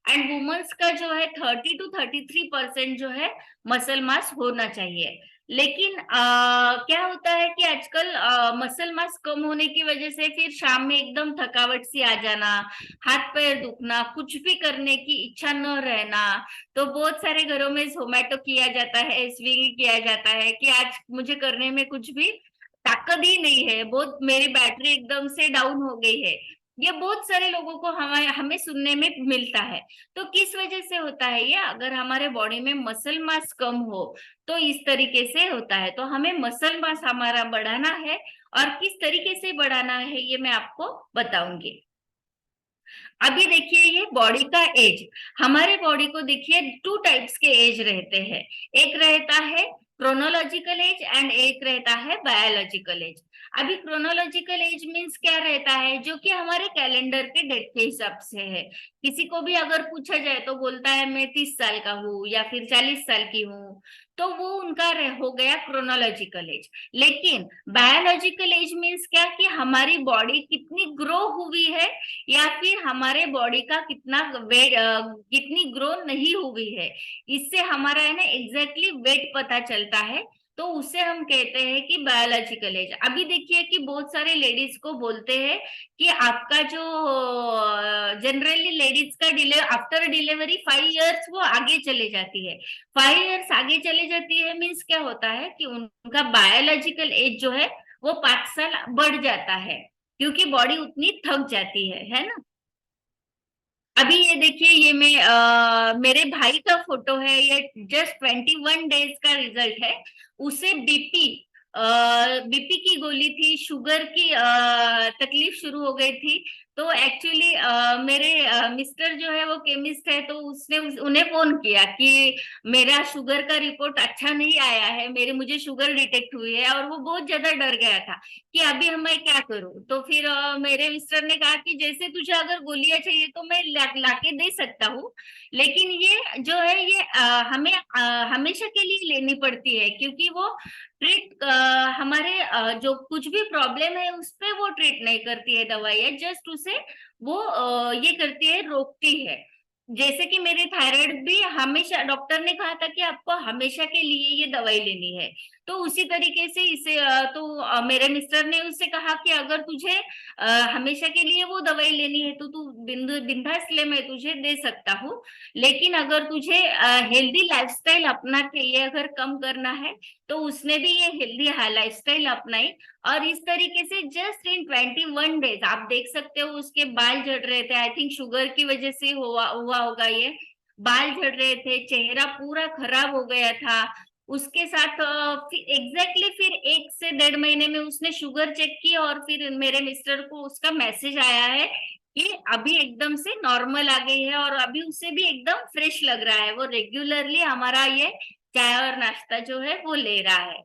एंड वुमेन्स का जो है 30 to 33% जो है मसल मास होना चाहिए। लेकिन क्या होता है कि आजकल मसल मास कम होने की वजह से फिर शाम में एकदम थकावट सी आ जाना, हाथ पैर दुखना, कुछ भी करने की इच्छा न रहना। तो बहुत सारे घरों में जोमेटो किया जाता है, स्विगी किया जाता है कि आज मुझे करने में कुछ भी ताकत ही नहीं है, बहुत मेरी बैटरी एकदम से डाउन हो गई है। ये बहुत सारे लोगों को हमें सुनने में मिलता है। तो किस वजह से होता है ये? अगर हमारे बॉडी में मसल मास कम हो तो इस तरीके से होता है। तो हमें मसल मास हमारा बढ़ाना है, और किस तरीके से बढ़ाना है ये मैं आपको बताऊंगी। अभी देखिए ये बॉडी का एज, हमारे बॉडी को देखिए 2 टाइप्स के एज रहते हैं। एक रहता है क्रोनोलॉजिकल एज एंड एक रहता है बायोलॉजिकल एज। अभी क्रोनोलॉजिकल एज मीन्स क्या रहता है, जो कि हमारे कैलेंडर के डेट के हिसाब से है। किसी को भी अगर पूछा जाए तो बोलता है मैं 30 साल का हूँ या फिर 40 साल की हूँ, तो वो उनका हो गया क्रोनोलॉजिकल एज। लेकिन बायोलॉजिकल एज मीन्स क्या, कि हमारी बॉडी कितनी ग्रो हुई है या फिर हमारे बॉडी का कितना वेट, कितनी ग्रो नहीं हुई है, इससे हमारा है ना एग्जैक्टली वेट पता चलता है। तो उसे हम कहते हैं कि बायोलॉजिकल एज। अभी देखिए कि बहुत सारे लेडीज को बोलते हैं कि आपका जो जनरली लेडीज का आफ्टर डिलीवरी 5 इयर्स वो आगे चले जाती है। 5 इयर्स आगे चले जाती है मीन्स क्या होता है कि उनका बायोलॉजिकल एज जो है वो 5 साल बढ़ जाता है, क्योंकि बॉडी उतनी थक जाती है ना। अभी ये देखिए, ये मेरे भाई का फोटो है, ये जस्ट 21 डेज का रिजल्ट है। उसे बीपी की गोली थी, शुगर की तकलीफ शुरू हो गई थी। तो एक्चुअली मेरे मिस्टर जो है वो केमिस्ट है, तो उसने उन्हें फोन किया कि मेरा शुगर का रिपोर्ट अच्छा नहीं आया है, मुझे शुगर डिटेक्ट हुई है, और वो बहुत ज्यादा डर गया था कि अभी मैं क्या करूं। तो फिर मेरे मिस्टर ने कहा कि जैसे तुझे अगर गोलियां चाहिए तो मैं लाके दे सकता हूँ, लेकिन ये जो है ये हमें हमेशा के लिए लेनी पड़ती है, क्योंकि वो ट्रीट हमारे जो कुछ भी प्रॉब्लम है उस पे वो ट्रीट नहीं करती है दवाइयाँ, जस्ट उसे वो ये करती है, रोकती है। जैसे कि मेरे थायराइड भी हमेशा डॉक्टर ने कहा था कि आपको हमेशा के लिए ये दवाई लेनी है, तो उसी तरीके से इसे मेरे मिस्टर ने उससे कहा कि अगर तुझे हमेशा के लिए वो दवाई लेनी है तो तू बिंदास ले, मैं तुझे दे सकता हूँ। लेकिन अगर तुझे हेल्दी लाइफस्टाइल अपना के ये अगर कम करना है, तो उसने भी ये हेल्दी लाइफस्टाइल अपनाई। और इस तरीके से जस्ट इन 21 डेज आप देख सकते हो उसके बाल झड़ रहे थे, आई थिंक शुगर की वजह से हुआ होगा ये। बाल झड़ रहे थे, चेहरा पूरा खराब हो गया था। उसके साथ एग्जैक्टली फिर 1 से 1.5 महीने में उसने शुगर चेक की, और फिर मेरे मिस्टर को उसका मैसेज आया है कि अभी एकदम से नॉर्मल आ गई है, और अभी उसे भी एकदम फ्रेश लग रहा है। वो रेगुलरली हमारा ये चाय और नाश्ता जो है वो ले रहा है।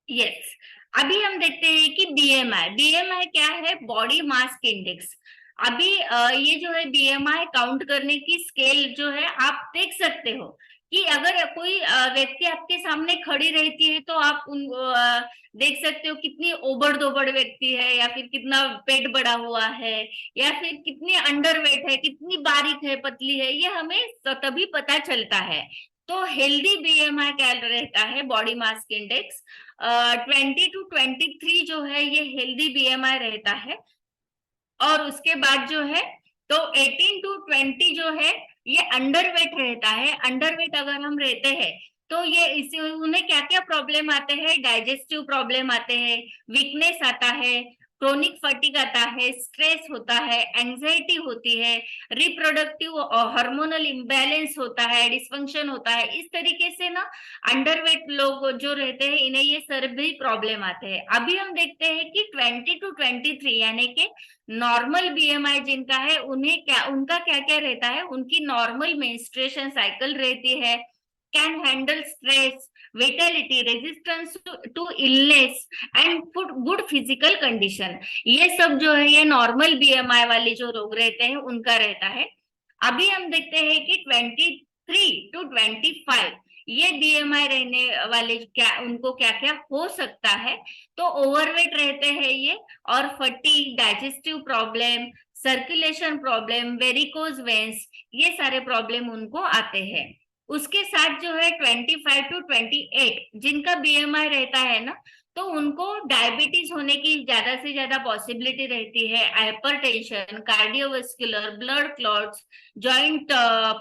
यस। अभी हम देखते हैं कि बीएमआई क्या है, बॉडी मास इंडेक्स। अभी ये जो है बीएमआई काउंट करने की स्केल जो है आप देख सकते हो कि अगर कोई व्यक्ति आपके सामने खड़ी रहती है तो आप देख सकते हो कितनी ओबड़ दोबड़ व्यक्ति है, या फिर कितना पेट बड़ा हुआ है, या फिर कितनी अंडरवेट है, कितनी बारीक है, पतली है, ये हमें तभी पता चलता है। तो हेल्दी बीएमआई क्या रहता है, बॉडी मास इंडेक्स 20 to 23 जो है ये हेल्दी बीएमआई रहता है। और उसके बाद जो है तो 18 to 20 जो है ये अंडरवेट रहता है। अंडरवेट अगर हम रहते हैं तो ये इसे उन्हें क्या क्या प्रॉब्लम आते हैं, डाइजेस्टिव प्रॉब्लम आते हैं, वीकनेस आता है, क्रोनिक फटीग आता है, स्ट्रेस होता है, एंजाइटी होती है, रिप्रोडक्टिव हार्मोनल इम्बैलेंस होता है, डिस्फंक्शन होता है। इस तरीके से ना अंडरवेट लोग जो रहते हैं इन्हें ये सभी प्रॉब्लम आते हैं। अभी हम देखते हैं कि 20 to 23 यानी कि नॉर्मल बीएमआई जिनका है उनका क्या क्या रहता है, उनकी नॉर्मल मेंस्ट्रुएशन साइकिल रहती है, can handle stress, vitality, resistance to illness and good physical condition. ये सब जो है ये नॉर्मल बीएमआई वाले जो लोग रहते हैं उनका रहता है। अभी हम देखते हैं कि 23 to 25 ये बीएमआई रहने वाले क्या उनको क्या क्या हो सकता है। तो ओवरवेट रहते हैं ये, और fatigue, digestive problem, circulation problem, varicose veins, ये सारे प्रॉब्लम उनको आते हैं। उसके साथ जो है 25 to 28 जिनका बीएमआई रहता है ना, तो उनको डायबिटीज होने की ज्यादा से ज्यादा पॉसिबिलिटी रहती है, hypertension, cardiovascular, blood clots, joint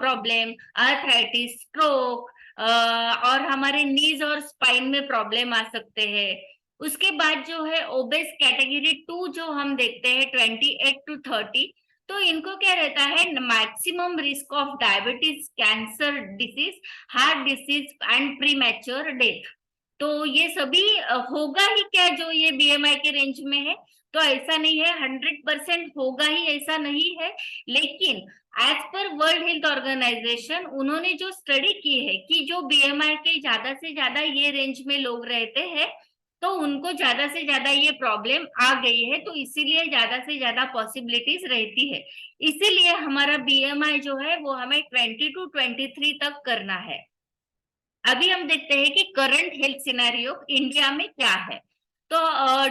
problem, arthritis, stroke, और हमारे नीज और स्पाइन में प्रॉब्लम आ सकते हैं। उसके बाद जो है ओबेस कैटेगरी 2 जो हम देखते हैं 28 to 30, तो इनको क्या रहता है, maximum risk of diabetes, cancer disease, heart disease and premature death. तो ये सभी होगा ही क्या जो ये बीएमआई के रेंज में है। तो ऐसा नहीं है 100% होगा ही, ऐसा नहीं है। लेकिन as per world health organisation उन्होंने जो स्टडी की है कि जो बीएमआई के ज्यादा से ज्यादा ये रेंज में लोग रहते हैं तो उनको ज्यादा से ज्यादा ये प्रॉब्लम आ गई है, तो इसीलिए ज्यादा से ज्यादा पॉसिबिलिटीज रहती है। इसीलिए हमारा बीएमआई जो है वो हमें 20 to 23 तक करना है। अभी हम देखते हैं कि करंट हेल्थ सिनेरियो इंडिया में क्या है। तो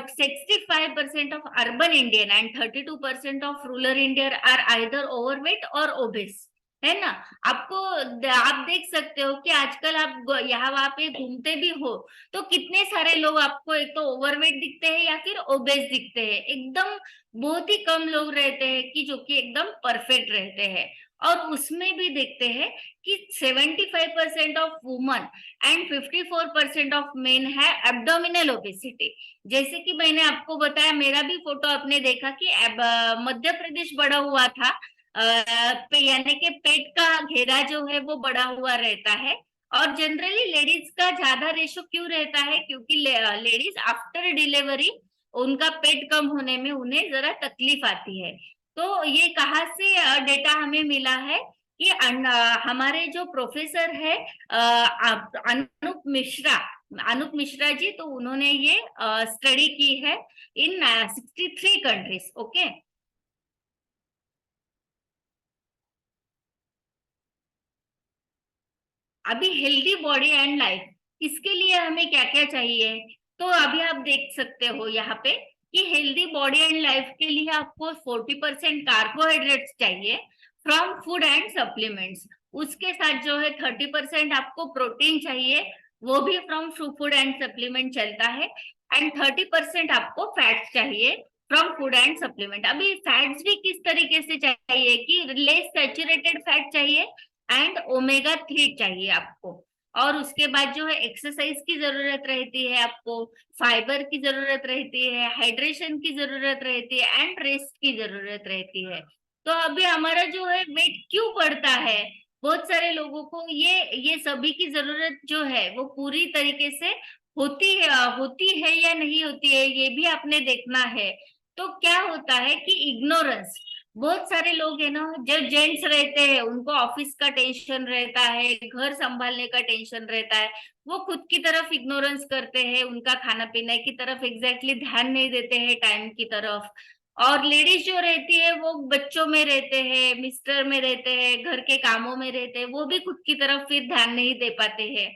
65% of urban Indian and 32% of rural Indian are either overweight और ओबेस, है ना। आपको आप देख सकते हो कि आजकल आप यहाँ वहां पे घूमते भी हो तो कितने सारे लोग आपको एक तो ओवरवेट दिखते हैं या फिर ओबेस दिखते हैं। एकदम बहुत ही कम लोग रहते हैं कि जो कि एकदम परफेक्ट रहते हैं। और उसमें भी देखते हैं कि 75% of woman and 54% of main है एब्डोमिनल ओबेसिटी। जैसे कि मैंने आपको बताया, मेरा भी फोटो आपने देखा कि मध्य प्रदेश बड़ा हुआ था, यानी कि पेट का घेरा जो है वो बड़ा हुआ रहता है। और जनरली लेडीज का ज्यादा रेशो क्यों रहता है, क्योंकि लेडीज आफ्टर डिलीवरी उनका पेट कम होने में उन्हें जरा तकलीफ आती है। तो ये कहाँ से डेटा हमें मिला है कि हमारे जो प्रोफेसर है अनूप मिश्रा जी, तो उन्होंने ये स्टडी की है इन 63 कंट्रीज। ओके, अभी हेल्दी बॉडी एंड लाइफ, इसके लिए हमें क्या क्या चाहिए। तो अभी आप देख सकते हो यहाँ पे कि हेल्दी बॉडी एंड लाइफ के लिए आपको 40% कार्बोहाइड्रेट्स चाहिए फ्रॉम फूड एंड सप्लीमेंट्स। उसके साथ जो है 30% आपको प्रोटीन चाहिए, वो भी फ्रॉम फूड एंड सप्लीमेंट चलता है। एंड 30% आपको फैट्स चाहिए फ्रॉम फूड एंड सप्लीमेंट। अभी फैट्स भी किस तरीके से चाहिए कि लेस सैचुरेटेड फैट चाहिए एंड ओमेगा 3 चाहिए आपको। और उसके बाद जो है एक्सरसाइज की जरूरत रहती है आपको, फाइबर की जरूरत रहती है, हाइड्रेशन की जरूरत रहती है एंड रेस्ट की जरूरत रहती है। तो अभी हमारा जो है वेट क्यों बढ़ता है, बहुत सारे लोगों को ये सभी की जरूरत जो है वो पूरी तरीके से होती है या नहीं होती है, ये भी आपने देखना है। तो क्या होता है कि इग्नोरेंस, बहुत सारे लोग है ना, जो जेंट्स रहते हैं उनको ऑफिस का टेंशन रहता है, घर संभालने का टेंशन रहता है, वो खुद की तरफ इग्नोरेंस करते हैं, उनका खाना पीने की तरफ एग्जैक्टली ध्यान नहीं देते हैं टाइम की तरफ। और लेडीज जो रहती है वो बच्चों में रहते हैं, मिस्टर में रहते हैं, घर के कामों में रहते हैं, वो भी खुद की तरफ फिर ध्यान नहीं दे पाते हैं।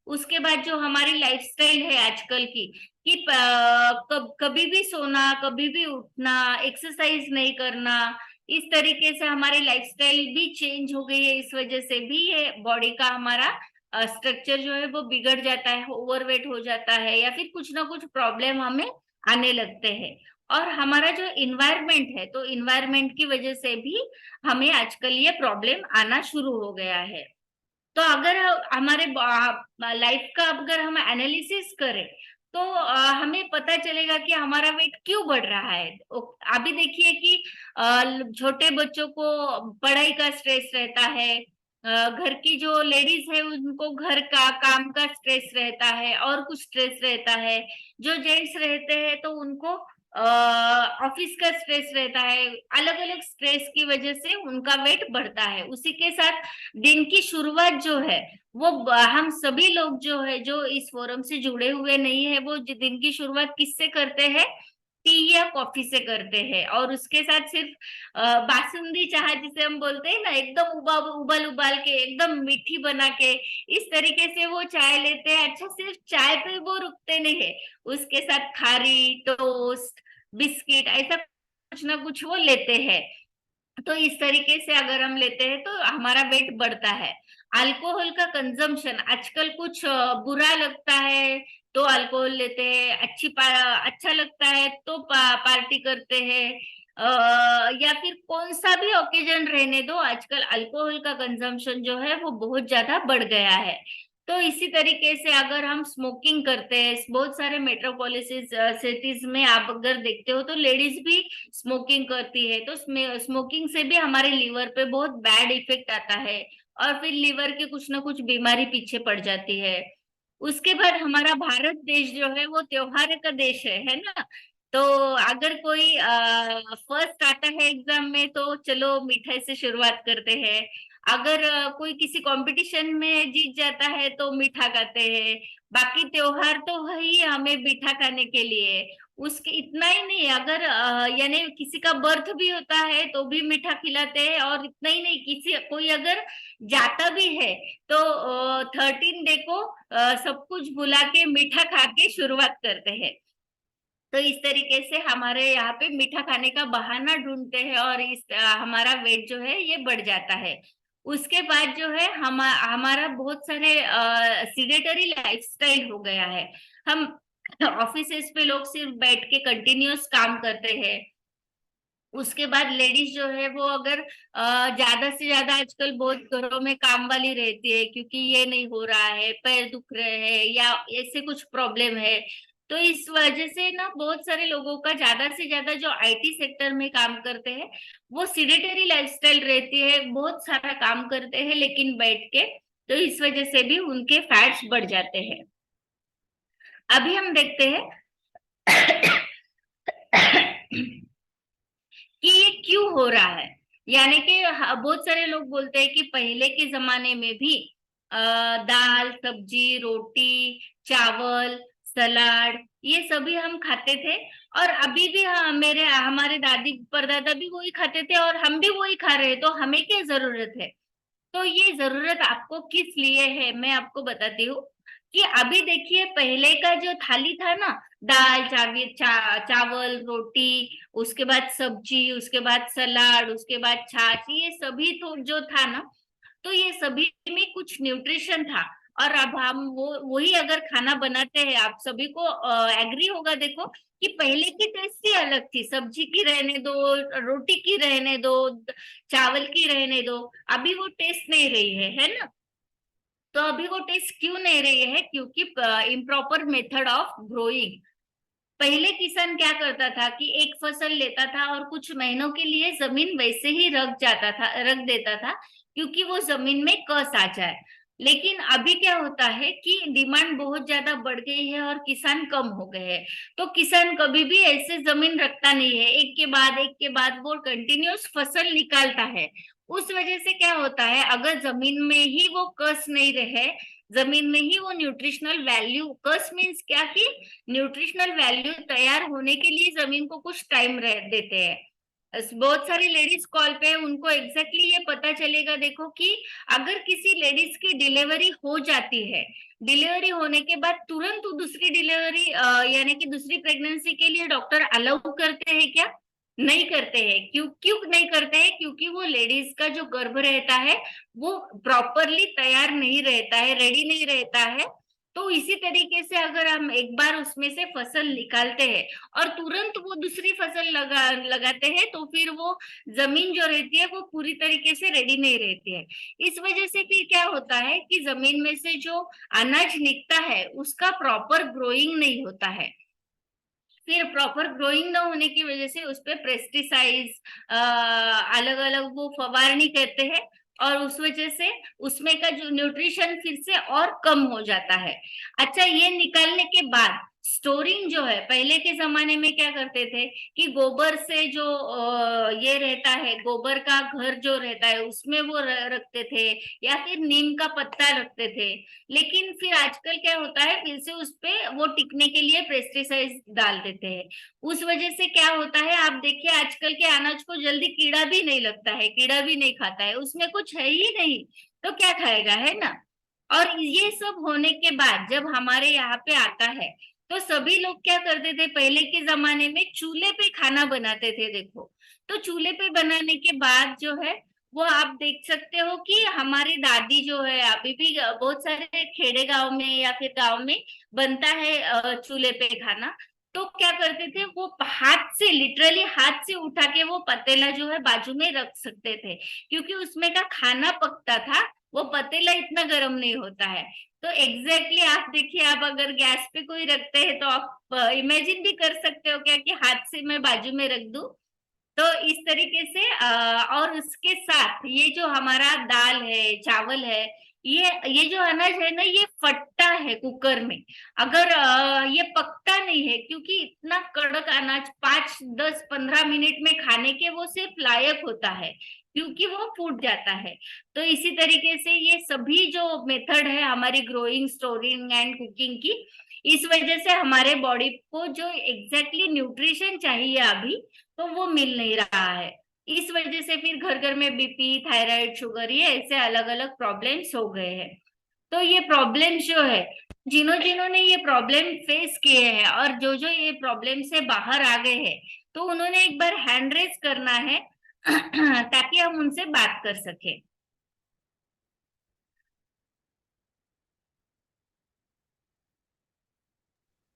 उसके बाद जो हमारी लाइफस्टाइल है आजकल की कि कभी भी सोना, कभी भी उठना, एक्सरसाइज नहीं करना, इस तरीके से हमारी लाइफस्टाइल भी चेंज हो गई है। इस वजह से भी ये बॉडी का हमारा स्ट्रक्चर जो है वो बिगड़ जाता है, ओवरवेट हो जाता है या फिर कुछ ना कुछ प्रॉब्लम हमें आने लगते हैं। और हमारा जो इन्वायरमेंट है, तो इन्वायरमेंट की वजह से भी हमें आजकल ये प्रॉब्लम आना शुरू हो गया है। तो अगर हमारे लाइफ का अगर हम एनालिसिस करें तो हमें पता चलेगा कि हमारा वेट क्यों बढ़ रहा है। अभी देखिए कि छोटे बच्चों को पढ़ाई का स्ट्रेस रहता है, घर की जो लेडीज है उनको घर का काम का स्ट्रेस रहता है और कुछ स्ट्रेस रहता है। जो जेंट्स रहते हैं तो उनको ऑफिस का स्ट्रेस रहता है। अलग अलग स्ट्रेस की वजह से उनका वेट बढ़ता है। उसी के साथ दिन की शुरुआत जो है वो हम सभी लोग जो है जो इस फोरम से जुड़े हुए नहीं है, वो दिन की शुरुआत किससे करते हैं, टी या कॉफी से करते हैं। और उसके साथ सिर्फ बासुंदी चाय जिसे हम बोलते हैं ना, एकदम उबाल उबाल के एकदम मीठी बना के, इस तरीके से वो चाय लेते हैं। अच्छा, सिर्फ चाय पे वो रुकते नहीं है, उसके साथ खारी, टोस्ट, बिस्किट, ऐसा कुछ ना कुछ वो लेते हैं। तो इस तरीके से अगर हम लेते हैं तो हमारा वेट बढ़ता है। अल्कोहल का कंजम्पशन आजकल कुछ बुरा लगता है तो अल्कोहल लेते हैं, अच्छा लगता है तो पार्टी करते हैं, या फिर कौन सा भी ओकेजन रहने दो, आजकल अल्कोहल का कंजम्पशन जो है वो बहुत ज्यादा बढ़ गया है। तो इसी तरीके से अगर हम स्मोकिंग करते हैं, बहुत सारे मेट्रोपोलिस सिटीज में आप अगर देखते हो तो लेडीज भी स्मोकिंग करती है। तो स्मोकिंग से भी हमारे लीवर पे बहुत बैड इफेक्ट आता है और फिर लीवर की कुछ ना कुछ बीमारी पीछे पड़ जाती है। उसके बाद हमारा भारत देश जो है वो त्योहार का देश है ना। तो अगर कोई फर्स्ट आता है एग्जाम में तो चलो मिठाई से शुरुआत करते हैं। अगर कोई किसी कंपटीशन में जीत जाता है तो मीठा खाते हैं। बाकी त्योहार तो है ही हमें मीठा खाने के लिए। उसके इतना ही नहीं, अगर यानी किसी का बर्थ भी होता है तो भी मीठा खिलाते हैं। और इतना ही नहीं, किसी कोई अगर जाता भी है तो 13 डे को सब कुछ भुला के मीठा खा के शुरुआत करते हैं। तो इस तरीके से हमारे यहाँ पे मीठा खाने का बहाना ढूंढते हैं और इस हमारा वेट जो है ये बढ़ जाता है। उसके बाद जो है हमारा बहुत सारे सीडेटरी लाइफस्टाइल हो गया है। हम ऑफिसेस पे लोग सिर्फ बैठ के कंटिन्यूअस काम करते हैं। उसके बाद लेडीज जो है वो अगर ज्यादा से ज्यादा आजकल बहुत घरों में काम वाली रहती है, क्योंकि ये नहीं हो रहा है, पैर दुख रहे हैं या ऐसे कुछ प्रॉब्लम है। तो इस वजह से ना बहुत सारे लोगों का ज्यादा से ज्यादा जो आईटी सेक्टर में काम करते हैं वो सीडेटरी लाइफस्टाइल रहती है, बहुत सारा काम करते हैं लेकिन बैठ के। तो इस वजह से भी उनके फैट्स बढ़ जाते हैं। अभी हम देखते हैं कि ये क्यों हो रहा है। यानी कि बहुत सारे लोग बोलते हैं कि पहले के जमाने में भी दाल सब्जी रोटी चावल सलाद ये सभी हम खाते थे। और अभी भी हमारे दादी परदादा भी वही खाते थे और हम भी वही खा रहे हैं, तो हमें क्या जरूरत है। तो ये जरूरत आपको किस लिए है मैं आपको बताती हूँ। कि अभी देखिए पहले का जो थाली था ना, दाल चावल रोटी, उसके बाद सब्जी, उसके बाद सलाद, उसके बाद छाछ, ये सभी तो जो था ना, तो ये सभी में कुछ न्यूट्रिशन था। और अब हम वो वही अगर खाना बनाते हैं, आप सभी को एग्री होगा देखो कि पहले की टेस्ट ही अलग थी। सब्जी की रहने दो, रोटी की रहने दो, चावल की रहने दो, अभी वो टेस्ट नहीं रही है ना। तो अभी वो टेस्ट क्यों नहीं रही है, क्योंकि इम्प्रॉपर मेथड ऑफ ग्रोइंग। पहले किसान क्या करता था कि एक फसल लेता था और कुछ महीनों के लिए जमीन वैसे ही रख देता था, क्योंकि वो जमीन में कस आ जाए। लेकिन अभी क्या होता है कि डिमांड बहुत ज्यादा बढ़ गई है और किसान कम हो गए हैं। तो किसान कभी भी ऐसे जमीन रखता नहीं है, एक के बाद वो कंटिन्यूअस फसल निकालता है। उस वजह से क्या होता है, अगर जमीन में ही वो कस नहीं रहे, जमीन में ही वो न्यूट्रिशनल वैल्यू, कस मीन्स क्या कि न्यूट्रिशनल वैल्यू तैयार होने के लिए जमीन को कुछ टाइम देते हैं। बहुत सारी लेडीज कॉल पे उनको एग्जैक्टली ये पता चलेगा देखो कि अगर किसी लेडीज की डिलीवरी हो जाती है, डिलीवरी होने के बाद तुरंत वो दूसरी डिलीवरी यानी कि दूसरी प्रेगनेंसी के लिए डॉक्टर अलाउ करते हैं क्या? नहीं करते हैं। क्यों क्यों नहीं करते हैं? क्योंकि वो लेडीज का जो गर्भ रहता है वो प्रॉपरली तैयार नहीं रहता है, रेडी नहीं रहता है। तो इसी तरीके से अगर हम एक बार उसमें से फसल निकालते हैं और तुरंत वो दूसरी फसल लगाते हैं, तो फिर वो जमीन जो रहती है वो पूरी तरीके से रेडी नहीं रहती है। इस वजह से फिर क्या होता है कि जमीन में से जो अनाज निकलता है उसका प्रॉपर ग्रोइंग नहीं होता है। फिर प्रॉपर ग्रोइंग ना होने की वजह से उस पे पेस्टिसाइड्स अलग अलग वो फवारनी करते हैं, और उस वजह से उसमें का जो न्यूट्रिशन फिर से और कम हो जाता है। अच्छा, ये निकालने के बाद स्टोरिंग जो है, पहले के जमाने में क्या करते थे कि गोबर से जो ये रहता है, गोबर का घर जो रहता है उसमें वो रखते थे, या फिर नीम का पत्ता रखते थे। लेकिन फिर आजकल क्या होता है, फिर से उस पे वो टिकने के लिए पेस्टिसाइड डाल देते हैं। उस वजह से क्या होता है, आप देखिए आजकल के अनाज को जल्दी कीड़ा भी नहीं लगता है, कीड़ा भी नहीं खाता है, उसमें कुछ है ही नहीं, तो क्या खाएगा, है ना। और ये सब होने के बाद जब हमारे यहाँ पे आता है, तो सभी लोग क्या करते थे, पहले के जमाने में चूल्हे पे खाना बनाते थे देखो। तो चूल्हे पे बनाने के बाद जो है वो आप देख सकते हो कि हमारी दादी जो है, अभी भी बहुत सारे खेड़े गांव में या फिर गांव में बनता है चूल्हे पे खाना। तो क्या करते थे, वो हाथ से, लिटरली हाथ से उठा के वो पतीला जो है बाजू में रख सकते थे, क्योंकि उसमें का खाना पकता था, वो पतीला इतना गर्म नहीं होता है। तो एग्जैक्टली आप देखिए, आप अगर गैस पे कोई रखते हैं तो आप इमेजिन भी कर सकते हो क्या कि हाथ से मैं बाजू में रख दूं। तो इस तरीके से और उसके साथ ये जो हमारा दाल है चावल है, ये जो अनाज है ना, ये फटता है कुकर में, अगर ये पकता नहीं है, क्योंकि इतना कड़क अनाज 5, 10, 15 मिनट में खाने के वो सिर्फ लायक होता है, क्योंकि वो फूट जाता है। तो इसी तरीके से ये सभी जो मेथड है हमारी ग्रोइंग, स्टोरिंग एंड कुकिंग की, इस वजह से हमारे बॉडी को जो एग्जैक्टली न्यूट्रिशन चाहिए अभी, तो वो मिल नहीं रहा है। इस वजह से फिर घर घर में बीपी, थायराइड, शुगर, ये ऐसे अलग अलग प्रॉब्लम्स हो गए हैं। तो ये प्रॉब्लम जो है, जिन्होंने ये प्रॉब्लम फेस किए हैं और जो जो ये प्रॉब्लम से बाहर आ गए हैं, तो उन्होंने एक बार हैंड रेज करना है ताकि हम उनसे बात कर सके।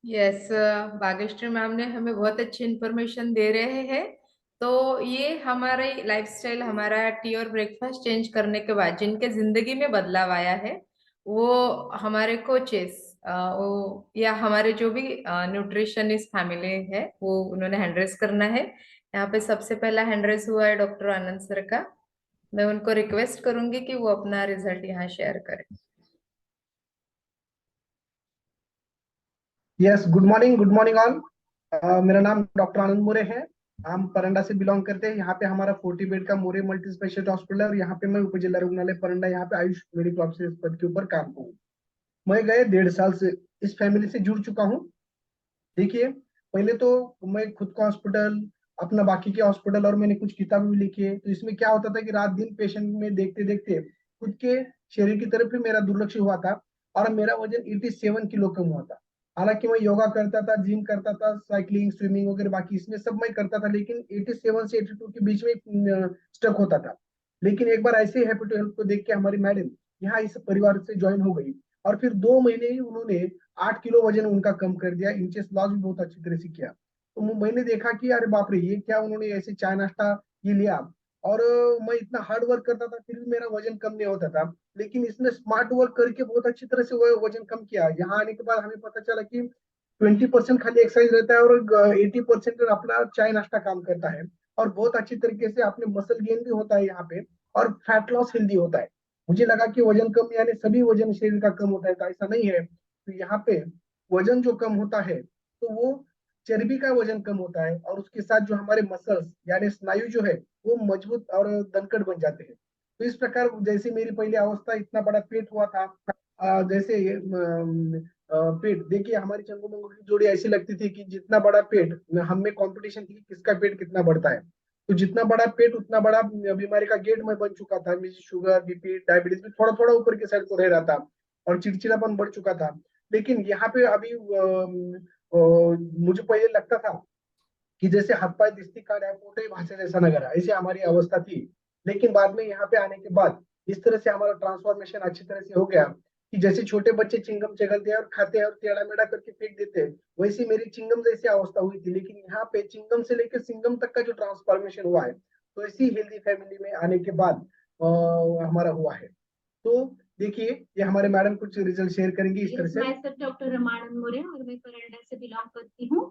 यस, भाग्यश्री मैम ने हमें बहुत अच्छी इंफॉर्मेशन दे रहे हैं। तो ये हमारे लाइफस्टाइल, हमारा टी और ब्रेकफास्ट चेंज करने के बाद जिनके जिंदगी में बदलाव आया है, वो हमारे कोचेस, वो या हमारे जो भी न्यूट्रिशनिस्ट फैमिली है, वो उन्होंने हैंडरेस करना है। यहाँ पे सबसे पहला हैंडरेस हुआ है डॉक्टर आनंद सर का। मैं उनको रिक्वेस्ट करूंगी कि वो अपना रिजल्ट यहाँ शेयर करें। Yes, good morning all. मेरा नाम डॉक्टर आनंद मोरे है। हम परंडा से बिलोंग करते हैं। यहाँ पे हमारा 40 बेड का मोरे मल्टी स्पेशलिटी हॉस्पिटल है और यहाँ पे मैं उपजिला रुग्णालय परंडा, यहाँ पे आयुष मेडिकल ऑफिसर पद के ऊपर काम हूँ। मैं गए 1.5 साल से इस फैमिली से जुड़ चुका हूँ। देखिए, पहले तो मैं खुद का हॉस्पिटल, अपना बाकी के हॉस्पिटल, और मैंने कुछ किताबें भी लिखी है। तो इसमें क्या होता था कि रात दिन पेशेंट में देखते देखते खुद के शरीर की तरफ ही मेरा दुर्लक्ष्य हुआ था और मेरा वजन 87 किलो कम हुआ था। हालांकि मैं योगा करता था, जिम करता था, साइकिलिंग, स्विमिंग वगैरह बाकी इसमें सब मैं करता था, लेकिन 87 से 82 के बीच में स्टक होता था। लेकिन एक बार ऐसे हैप्पी टू हेल्प को देख के हमारी मैडम यहाँ इस परिवार से ज्वाइन हो गई और फिर 2 महीने ही उन्होंने 8 किलो वजन उनका कम कर दिया। इंचेस लॉस भी बहुत अच्छी तरह से किया। तो मैंने देखा कि अरे बाप रे, ये क्या, उन्होंने ऐसे चाय नाश्ता ये लिया। और मैं इतना हार्ड वर्क करता था फिर भी मेरा वजन कम नहीं होता था, लेकिन इसने स्मार्ट वर्क करके बहुत अच्छी तरह से वो वजन कम किया। यहाँ आने के बाद हमें पता चला कि 20% खाली एक्सरसाइज रहता है और 80% अपना चाय नाश्ता काम करता है और बहुत अच्छी तरीके से अपने मसल गेन भी होता है यहाँ पे और फैट लॉस हेल्दी होता है। मुझे लगा कि वजन कम यानी सभी वजन शरीर का कम होता है, तो ऐसा नहीं है। तो यहाँ पे वजन जो कम होता है तो वो चर्बी का वजन कम होता है और उसके साथ जो हमारे मसल्स यानी स्नायु जो है वो मजबूत और दनकट बन जाते हैं। तो इस प्रकार जैसे मेरी पहली अवस्था इतना बड़ा पेट हुआ था, जैसे पेट देखिए, हमारी चंगू मंगू की जोड़ी ऐसी लगती थी कि जितना बड़ा पेट, हम में कंपटीशन थी कि किसका पेट कितना बढ़ता है। तो जितना बड़ा पेट उतना बड़ा बीमारी का गेट में बन चुका था। मुझे शुगर, बीपी, डायबिटीज भी थोड़ा थोड़ा ऊपर की साइड को रह रहा था और चिड़चिड़ापन बढ़ चुका था। लेकिन यहाँ पे अभी मुझे पहले लगता था कि जैसे हाथ पाए दिस्ती का पोटे भाषा जैसा नगर है, ऐसी हमारी अवस्था थी। लेकिन बाद में यहाँ पे आने के बाद इस तरह से हमारा ट्रांसफॉर्मेशन अच्छी तरह से हो गया कि जैसे छोटे बच्चे चिंगम चगलते हैं और खाते हैं और टेढ़ा मेढ़ा करके फेंक देते हैं, वैसी मेरी चिंगम जैसी अवस्था हुई थी। लेकिन यहाँ पे चिंगम से लेकर सिंगम तक का जो ट्रांसफॉर्मेशन हुआ है, तो इसी हेल्दी फैमिली में आने के बाद हमारा हुआ है। तो देखिए, ये हमारे मैडम कुछ रिजल्ट शेयर करेंगे इस तरह से। मैं सब डॉक्टर रमानंद मोरे और मैं परंडा से बिलोंग करती हूँ।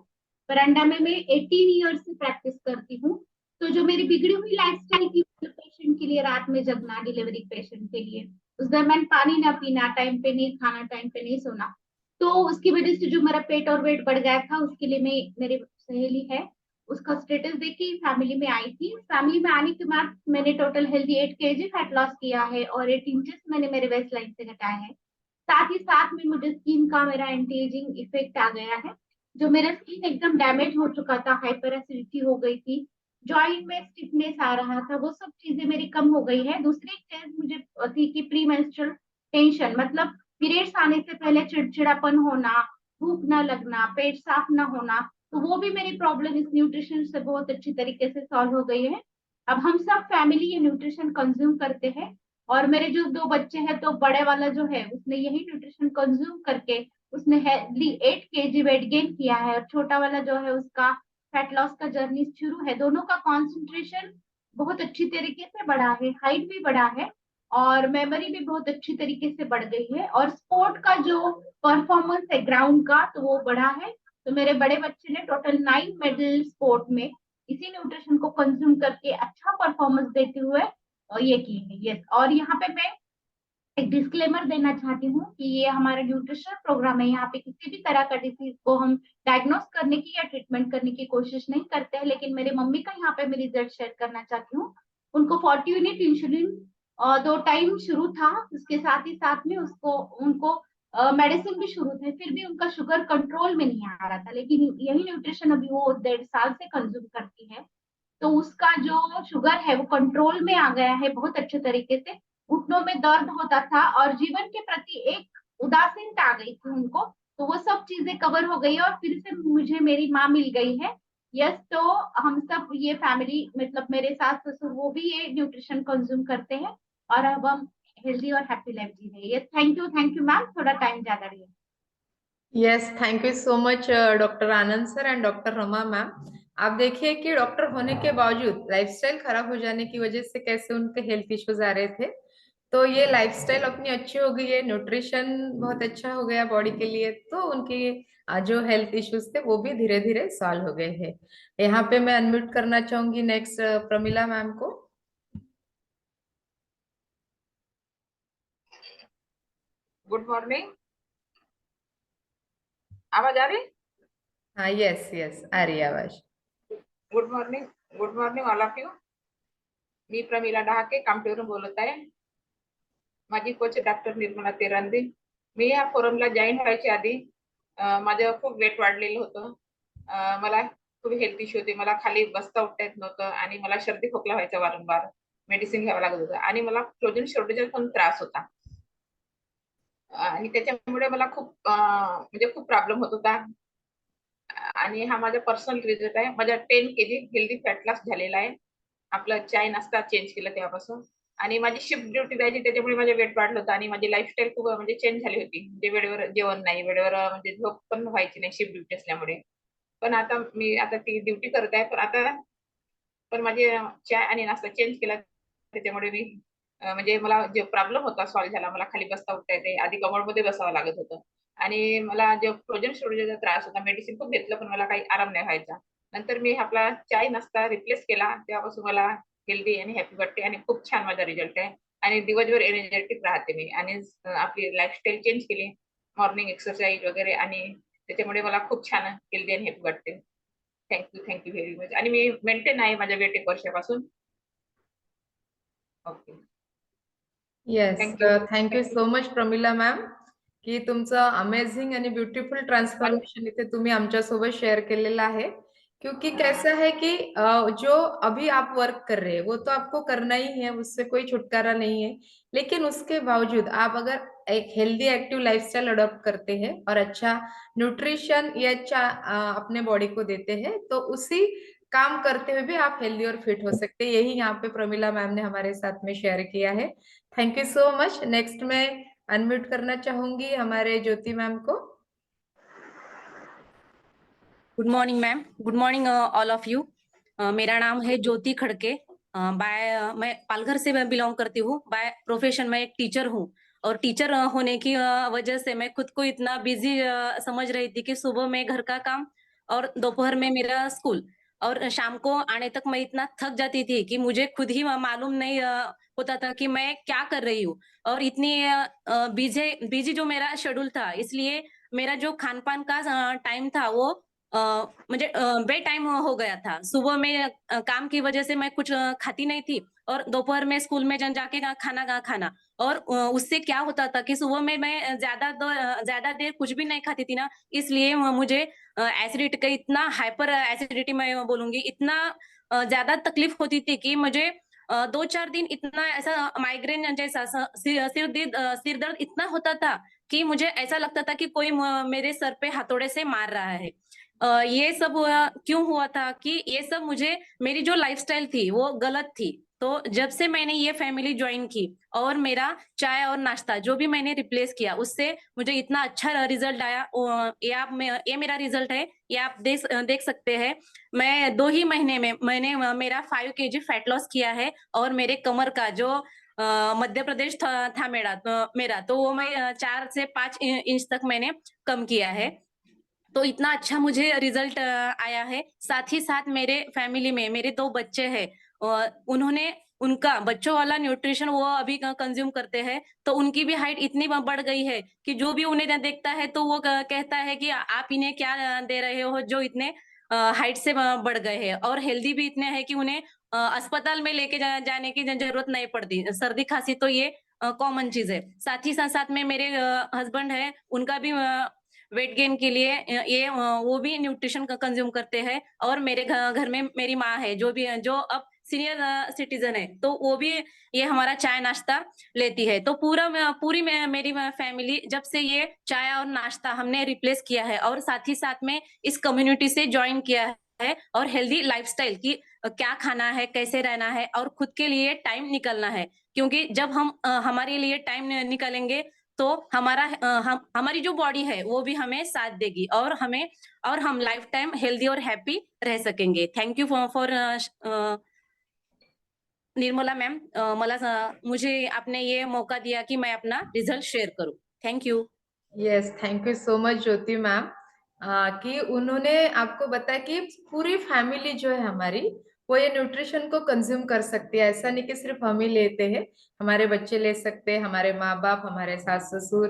परंडा में मैं 18 ईयर्स से प्रैक्टिस करती हूँ। तो जो मेरी बिगड़ी हुई लाइफस्टाइल की, पेशेंट के लिए रात में जगना, डिलीवरी पेशेंट के लिए उस दरमियान पानी ना पीना, टाइम पे नहीं खाना, टाइम पे नहीं सोना, तो उसकी वजह से जो मेरा पेट और वेट बढ़ गया था, उसके लिए मैं, मेरी सहेली है, उसका स्टेटस देख के फैमिली में आई थी। फैमिली में आने के बाद मैंने total healthy 8 kg fat loss किया है और 8 इंचेस मैंने मेरे वेस्ट लाइन से घटाया है। साथ ही साथ में मुझे स्किन का मेरा एंटी एजिंग इफेक्ट आ गया है। जो मेरा स्किन एकदम डैमेज हो चुका था, हाइपर एसिडिटी हो गई थी, जॉइंट में स्टिफनेस आ रहा था, वो सब चीजें मेरी कम हो गई है। दूसरी चीज मुझे थी कि प्री मेंस्ट्रुअल टेंशन, मतलब पीरियड्स आने से पहले चिड़चिड़ापन होना, भूख ना लगना, पेट साफ ना होना, तो वो भी मेरी प्रॉब्लम इस न्यूट्रिशन से बहुत अच्छी तरीके से सॉल्व हो गई है। अब हम सब फैमिली ये न्यूट्रिशन कंज्यूम करते हैं और मेरे जो 2 बच्चे हैं, तो बड़े वाला जो है उसने यही न्यूट्रिशन कंज्यूम करके उसने हेल्दी 8 kg वेट गेन किया है और छोटा वाला जो है उसका फैट लॉस का जर्नी शुरू है। दोनों का कॉन्सेंट्रेशन बहुत अच्छी तरीके से बढ़ा है, हाइट भी बढ़ा है और मेमोरी भी बहुत अच्छी तरीके से बढ़ गई है और स्पोर्ट का जो परफॉर्मेंस है ग्राउंड का, तो वो बढ़ा है। तो मेरे बड़े बच्चे ने टोटल 9 मेडल स्पोर्ट में इसी न्यूट्रिशन को कंज्यूम करके अच्छा परफॉर्मेंस देते हुए और ये की है। यस, और यहाँ पे मैं एक डिस्क्लेमर देना चाहती हूँ कि ये हमारा न्यूट्रिशन प्रोग्राम है। यहाँ पे किसी भी तरह का डिसीज को हम डायग्नोस करने की या ट्रीटमेंट करने की कोशिश नहीं करते हैं। लेकिन मेरे मम्मी का यहाँ पे मैं रिजल्ट शेयर करना चाहती हूँ। उनको 40 यूनिट इंसुलिन 2 टाइम शुरू था, उसके साथ ही साथ में उनको मेडिसिन भी शुरू थे, फिर भी उनका शुगर कंट्रोल में नहीं आ रहा था। लेकिन यही न्यूट्रिशन अभी वो 1.5 साल से कंज्यूम करती है, तो उसका जो शुगर है वो कंट्रोल में आ गया है बहुत अच्छे तरीके से। घुटनों में दर्द होता था और जीवन के प्रति एक उदासीनता आ गई थी उनको, तो वो सब चीजें कवर हो गई और फिर से मुझे मेरी माँ मिल गई है। यस, तो हम सब ये फैमिली, मतलब मेरे सास ससुर वो भी ये न्यूट्रिशन कंज्यूम करते हैं और अब हम हेल्दी और हैप्पी लाइफ जी रहे हैं। यस, थैंक यू मैम, थोड़ा टाइम ज्यादा लिया। Yes, thank you so much doctor Anand sir and doctor Rama ma'am. आप देखिए कि डॉक्टर होने के बावजूद लाइफस्टाइल खराब हो जाने की वजह से कैसे उनके हेल्थ इश्यूज आ रहे थे। तो ये लाइफस्टाइल अपनी अच्छी हो गई है, न्यूट्रिशन बहुत अच्छा हो गया बॉडी के लिए, तो उनकी जो हेल्थ इश्यूज थे वो भी धीरे धीरे सॉल्व हो गए हैं। यहाँ पे मैं अनम्यूट करना चाहूंगी नेक्स्ट प्रमिला मैम को। गुड मॉर्निंग, आवाज आ रही? हाँ, यस यस, आ रही है आवाज। Good morning all of you. मी प्रमिला डहाके कामठीवरून बोलत आहे. माझी कोच डॉक्टर निर्मला तेरांदे. मी या फोरमला जॉईन व्हायच्या आधी माझं खूप वेट वाढलेलं होतं. मला खूप हेल्थ इश्यू होते. मला खाली बसता उठता येत नव्हतं आणि मला सर्दी खोकला व्हायचा वारंवार. मेडिसिन घ्यावं लागत होतं आणि मला फ्रोझन शॉर्टेजचा पण त्रास होता. आणि त्याच्यामुळे मला खूप प्रॉब्लेम होत होता. आणि हा माझा पर्सनल रिझल्ट आहे. माझा 10 kg हेल्दी फॅट लॉस झालेला आहे. आपलं चाय नाश्ता चेंज केला तेव्हापासून. आणि माझी शिफ्ट ड्युटी जायची, त्याच्यामुळे माझं वेट वाढलं होतं आणि माझी लाईफस्टाईल खूप म्हणजे चेंज झाली होती. म्हणजे वेळेवर जेवण नाही, वेळेवर म्हणजे झोप पण व्हायची नाही शिफ्ट ड्युटी असल्यामुळे. पण आता मी ती ड्युटी करत आहे, पण माझे चाय आणि नाश्ता चेंज केला, त्याच्यामुळे मी म्हणजे मला जे प्रॉब्लेम होता सॉल्व्ह झाला. मला खाली बसता उठता येते. आधी कमोडमध्ये बसावं लागत होतं आणि मला जे फ्रोझन शोल्डरचा त्रास होता, मेडिसिन खूप घेतलं पण मला काही आराम नाही व्हायचा. नंतर मी आपला चाय नाश्ता रिप्लेस केला, तेव्हापासून मला हेल्दी आणि हॅपी वाटते आणि खूप छान माझा रिझल्ट आहे आणि दिवसभर एनर्जेटिक राहते मी. आणि आपली लाईफस्टाईल चेंज केली, मॉर्निंग एक्सरसाइज वगैरे, आणि त्याच्यामुळे मला खूप छान हेल्दी आणि हॅपी वाटते. Thank you very much. आणि मी मेंटेन आहे माझ्या वेट 1 वर्षापासून. Okay, yes, thank you. Thank you so much Pramila ma'am की तुमचं अमेझिंग आणि ब्युटिफुल ट्रांसफॉर्मेशन इथे तुम्ही आमच्यासोबत शेअर केलेला आहे। क्योंकि कैसा है कि जो अभी आप वर्क कर रहे हैं वो तो आपको करना ही है, उससे कोई छुटकारा नहीं है। लेकिन उसके बावजूद आप अगर एक हेल्दी एक्टिव लाइफस्टाइल अडॉप्ट करते हैं और अच्छा न्यूट्रिशन या अच्छा अपने बॉडी को देते हैं, तो उसी काम करते हुए भी आप हेल्दी और फिट हो सकते हैं। यही यहाँ पे प्रमिला मैम ने हमारे साथ में शेयर किया है। Thank you so much. Next मैं अनम्यूट करना चाहूंगी हमारे ज्योति मैम को। Good morning ma'am, good morning all of you. मेरा नाम है ज्योति खड़के। मैं पालघर से बिलोंग करती हूँ। बाय प्रोफेशन मैं एक टीचर हूँ और टीचर होने की वजह से मैं खुद को इतना बिजी समझ रही थी कि सुबह में घर का काम और दोपहर में मेरा स्कूल और शाम को आने तक मैं इतना थक जाती थी कि मुझे खुद ही मालूम नहीं होता था कि मैं क्या कर रही हूँ। और इतनी बिजी जो मेरा शेड्यूल था, इसलिए मेरा जो खान पान का टाइम था वो म्हणजे बे टाइम हो गया था। सुबह में काम की वजह से मैं कुछ खाती नहीं थी और दोपहर में स्कूल में जाके खाना खाना। और उससे क्या होता था कि सुबह में मैं ज्यादा देर कुछ भी नहीं खाती थी ना, इसलिए मुझे एसिडिटी का इतना हाइपर एसिडिटी मैं बोलूंगी, इतना ज्यादा तकलीफ होती थी कि मुझे 2-4 दिन इतना ऐसा माइग्रेन जैसा सिर दर्द इतना होता था कि मुझे ऐसा लगता था कि कोई मेरे सर पे हथौड़े से मार रहा है। ये सब क्यों हुआ था कि ये सब मेरी जो लाइफस्टाइल थी वो गलत थी। तो जब से मैंने ये फैमिली ज्वाइन की और मेरा चाय और नाश्ता जो भी मैंने रिप्लेस किया, उससे मुझे इतना अच्छा रिजल्ट आया। ये मेरा रिजल्ट है, ये आप देख सकते हैं। मैं 2 ही महीने में मैंने मेरा 5 kg फैट लॉस किया है और मेरे कमर का जो मध्य प्रदेश था मेरा तो वो मैं 4 से 5 इंच तक मैंने कम किया है। तो इतना अच्छा मुझे रिजल्ट आया है। साथ ही साथ मेरे फैमिली में मेरे 2 बच्चे हैं, उन्होंने उनका बच्चों वाला न्यूट्रिशन वो अभी कंज्यूम करते हैं, तो उनकी भी हाइट इतनी बढ़ गई है कि जो भी उन्हें देखता है तो वो कहता है कि आप इन्हें क्या दे रहे हो जो इतने हाइट से बढ़ गए हैं, और हेल्दी भी इतने हैं कि उन्हें अस्पताल में लेके जाने की जरूरत नहीं पड़ती। सर्दी खांसी तो ये कॉमन चीज है। साथ ही साथ में मेरे हस्बैंड है, उनका भी वेट गेन के लिए वो भी न्यूट्रिशन कंज्यूम करते हैं, और मेरे घर में मेरी माँ है जो अब सीनियर सिटीजन है, तो वो भी ये हमारा चाय नाश्ता लेती है। तो पूरी मेरी फैमिली जब से ये चाय और नाश्ता हमने रिप्लेस किया है, और साथ ही साथ में इस कम्युनिटी से ज्वाइन किया है, और हेल्दी लाइफस्टाइल की क्या खाना है, कैसे रहना है, और खुद के लिए टाइम निकलना है, क्योंकि जब हम हमारे लिए टाइम निकालेंगे तो हमारी जो बॉडी है वो भी हमें साथ देगी, और हम लाइफ टाइम हेल्दी और हैप्पी रह सकेंगे। Thank you for Nirmala ma'am, मुझे आपने ये मौका दिया कि मैं अपना रिजल्ट शेयर करूं। Thank you. Yes, thank you so much Jyoti ma'am, कि उन्होंने आपको बताया कि पूरी फैमिली जो है हमारी वो ये न्यूट्रिशन को कंज्यूम कर सकती है। ऐसा नहीं कि सिर्फ हम ही लेते हैं, हमारे बच्चे ले सकते हैं, हमारे माँ बाप, हमारे सास ससुर।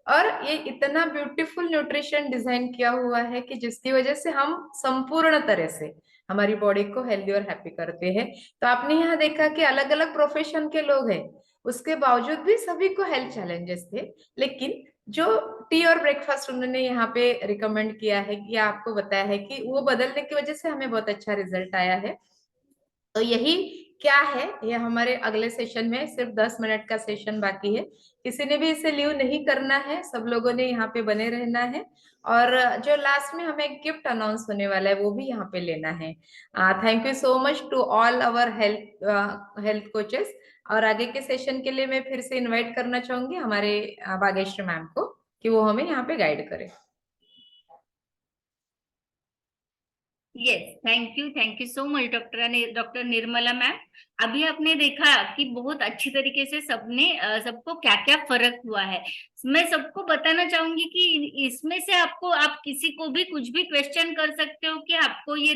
और ये इतना ब्यूटीफुल न्यूट्रिशन डिजाइन किया हुआ है कि जिसकी वजह से हम संपूर्ण तरह से हमारी बॉडी को हेल्दी और हैप्पी करते हैं। तो आपने यहाँ देखा कि अलग अलग प्रोफेशन के लोग हैं, उसके बावजूद भी सभी को हेल्थ चैलेंजेस थे, लेकिन जो टी और ब्रेकफास्ट उन्होंने यहाँ पे रिकमेंड किया है, या आपको बताया है कि वो बदलने की वजह से हमें बहुत अच्छा रिजल्ट आया है। तो यही क्या है, ये हमारे अगले सेशन में सिर्फ 10 मिनट का सेशन बाकी है। किसी ने भी इसे लीव नहीं करना है, सब लोगों ने यहाँ पे बने रहना है। और जो लास्ट में हमें गिफ्ट अनाउंस होने वाला है वो भी यहाँ पे लेना है। Thank you so much to all our health coaches. और आगे के सेशन के लिए मैं फिर से इनवाइट करना चाहूंगी हमारे भाग्यश्री मैम को, कि वो हमें यहाँ पे गाइड करे। Yes, thank you so much doctor Nirmala ma'am. अभी आपने देखा कि बहुत अच्छी तरीके से सबको क्या क्या फर्क हुआ है। मैं सबको बताना चाहूंगी कि इसमें से आप किसी को भी कुछ भी क्वेश्चन कर सकते हो कि आपको ये